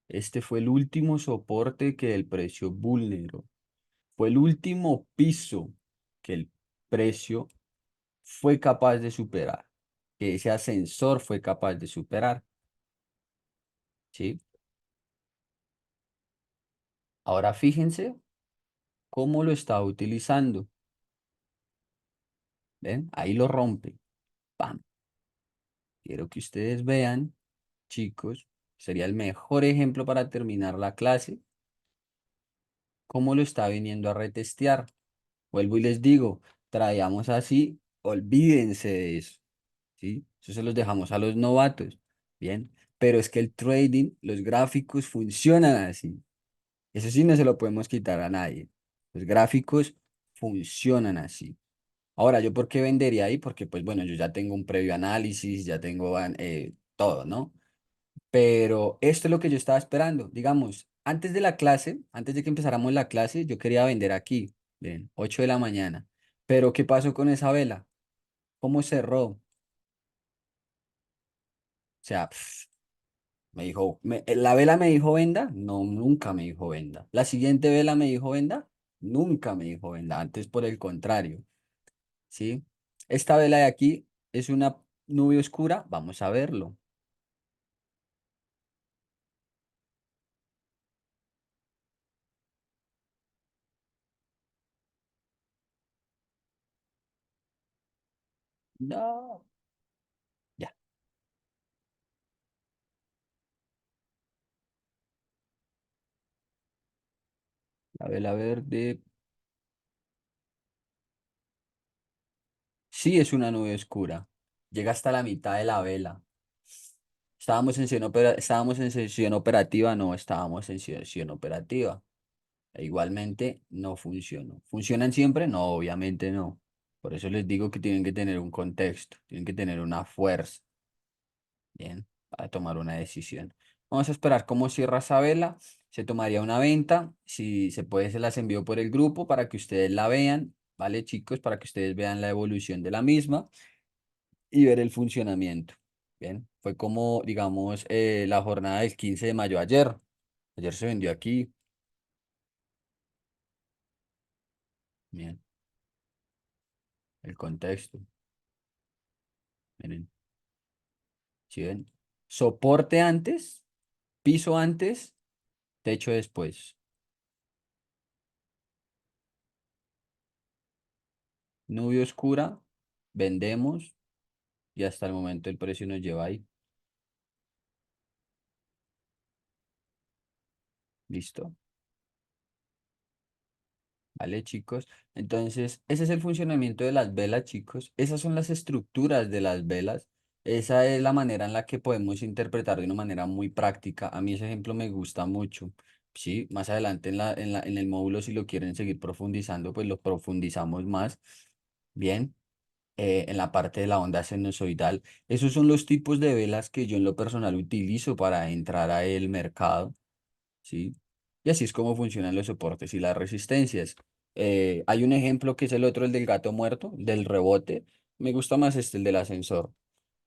Este fue el último soporte que el precio vulneró. Fue el último piso que el precio fue capaz de superar, que ese ascensor fue capaz de superar, ¿sí? Ahora fíjense cómo lo está utilizando. ¿Ven? Ahí lo rompe. ¡Pam! Quiero que ustedes vean, chicos, sería el mejor ejemplo para terminar la clase, cómo lo está viniendo a retestear. Vuelvo y les digo, traíamos así, olvídense de eso, ¿sí? Eso se los dejamos a los novatos, ¿bien? Pero es que el trading, los gráficos funcionan así. Eso sí no se lo podemos quitar a nadie. Los gráficos funcionan así. Ahora, ¿yo por qué vendería ahí? Porque, pues bueno, yo ya tengo un previo análisis, ya tengo todo, ¿no? Pero esto es lo que yo estaba esperando. Digamos, antes de la clase, antes de que empezáramos la clase, yo quería vender aquí, ven, 8 de la mañana. Pero, ¿qué pasó con esa vela? ¿Cómo cerró? O sea, me dijo, ¿la vela me dijo venda? No, nunca me dijo venda. ¿La siguiente vela me dijo venda? Nunca me dijo venda. Antes, por el contrario, ¿sí? Esta vela de aquí es una nube oscura. Vamos a verlo. No. Ya, la vela verde. Sí, es una nube oscura. llega hasta la mitad de la vela. ¿Estábamos en sesión operativa? No, estábamos en sesión operativa. E igualmente no funcionó. ¿Funcionan siempre? No, obviamente no. Por eso les digo que tienen que tener un contexto, tienen que tener una fuerza, bien, para tomar una decisión. Vamos a esperar cómo cierra esa vela. Se tomaría una venta. Si se puede, se las envío por el grupo para que ustedes la vean, ¿vale, chicos? Para que ustedes vean la evolución de la misma y ver el funcionamiento. Bien, fue como, digamos, la jornada del 15 de mayo ayer. Ayer se vendió aquí. Bien, el contexto. Miren, ¿sí ven? Soporte antes, piso antes, techo después. Nube oscura, vendemos y hasta el momento el precio nos lleva ahí. ¿Listo? ¿Vale, chicos? Entonces, ese es el funcionamiento de las velas, chicos. Esas son las estructuras de las velas. Esa es la manera en la que podemos interpretar de una manera muy práctica. A mí ese ejemplo me gusta mucho. Sí, más adelante en el módulo, si lo quieren seguir profundizando, pues lo profundizamos más. Bien, en la parte de la onda sinusoidal. Esos son los tipos de velas que yo en lo personal utilizo para entrar a el mercado. ¿Sí? Y así es como funcionan los soportes y las resistencias. Hay un ejemplo que es el otro, el del gato muerto, del rebote. Me gusta más el del ascensor,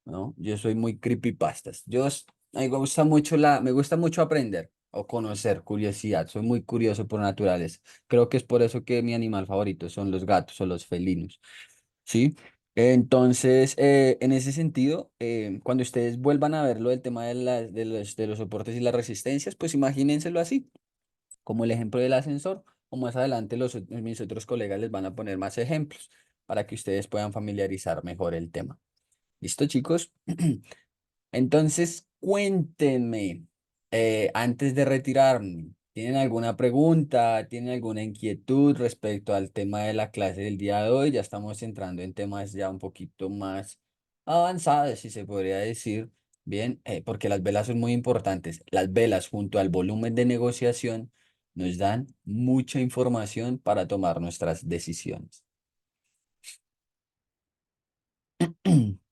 ¿no? Yo soy muy creepypastas. A mí me gusta mucho aprender o conocer, curiosidad. Soy muy curioso por naturaleza. Creo que es por eso que mi animal favorito son los gatos o los felinos, ¿sí? Entonces, en ese sentido, cuando ustedes vuelvan a ver lo del tema de los soportes y las resistencias, pues imagínenselo así como el ejemplo del ascensor, o más adelante mis otros colegas les van a poner más ejemplos para que ustedes puedan familiarizar mejor el tema. ¿Listo, chicos? Entonces, cuéntenme, antes de retirarme, ¿tienen alguna pregunta? ¿Tienen alguna inquietud respecto al tema de la clase del día de hoy? Ya estamos entrando en temas ya un poquito más avanzados, si se podría decir. Bien, porque las velas son muy importantes. Las velas junto al volumen de negociación nos dan mucha información para tomar nuestras decisiones.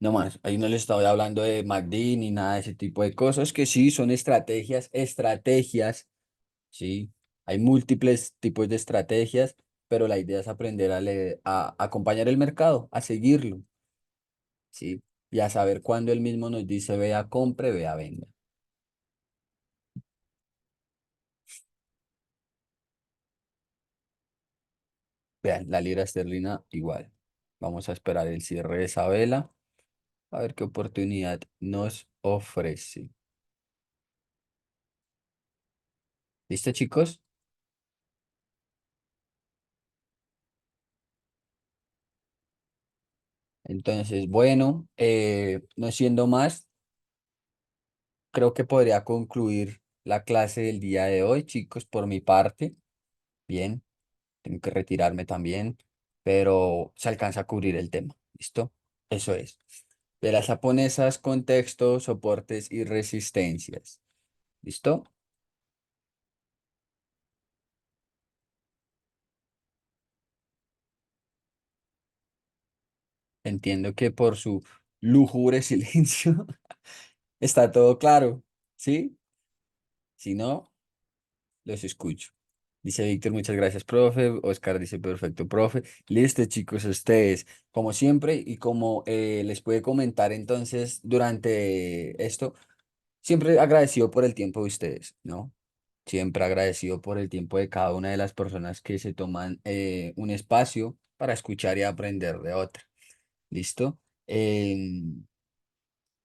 No más, ahí no les estaba hablando de MACD ni nada de ese tipo de cosas, que sí, son estrategias, sí. Hay múltiples tipos de estrategias, pero la idea es aprender a acompañar el mercado, a seguirlo, sí. Y a saber cuándo él mismo nos dice, vea, compre, vea, venda. Vean, la libra esterlina igual. Vamos a esperar el cierre de esa vela, a ver qué oportunidad nos ofrece. ¿Listo, chicos? Entonces, bueno, no siendo más, creo que podría concluir la clase del día de hoy, chicos, por mi parte. Bien, tengo que retirarme también, pero se alcanza a cubrir el tema. ¿Listo? Eso es. De las japonesas, contextos, soportes y resistencias. ¿Listo? Entiendo que por su lúgubre silencio está todo claro. ¿Sí? Si no, los escucho. Dice Víctor, muchas gracias, profe. Oscar dice, perfecto, profe. Listo, chicos, ustedes, como siempre, y como les puede comentar entonces durante esto, siempre agradecido por el tiempo de ustedes, ¿no? Siempre agradecido por el tiempo de cada una de las personas que se toman un espacio para escuchar y aprender de otra. ¿Listo?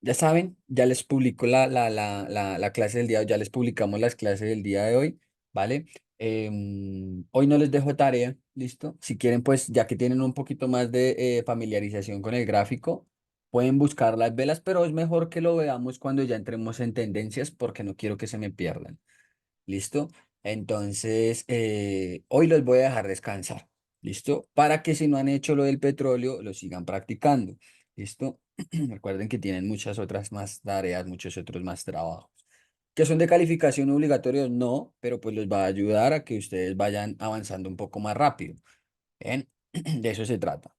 Ya saben, ya les publico la clase del día, ya les publicamos las clases del día de hoy, ¿vale? Hoy no les dejo tarea, ¿listo? Si quieren, pues ya que tienen un poquito más de familiarización con el gráfico, pueden buscar las velas, pero es mejor que lo veamos cuando ya entremos en tendencias porque no quiero que se me pierdan, ¿listo? Entonces, hoy los voy a dejar descansar, ¿listo? Para que si no han hecho lo del petróleo, lo sigan practicando. ¿Listo? Recuerden que tienen muchas otras más tareas, muchos otros más trabajos. ¿Que son de calificación obligatorios? No, pero pues los va a ayudar a que ustedes vayan avanzando un poco más rápido. Bien, de eso se trata.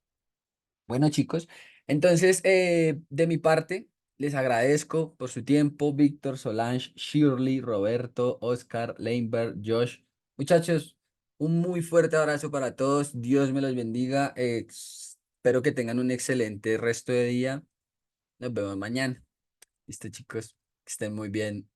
Bueno, chicos, entonces de mi parte les agradezco por su tiempo, Víctor, Solange, Shirley, Roberto, Oscar, Leinberg, Josh. Muchachos, un muy fuerte abrazo para todos. Dios me los bendiga. Espero que tengan un excelente resto de día. Nos vemos mañana. Listo, chicos, que estén muy bien.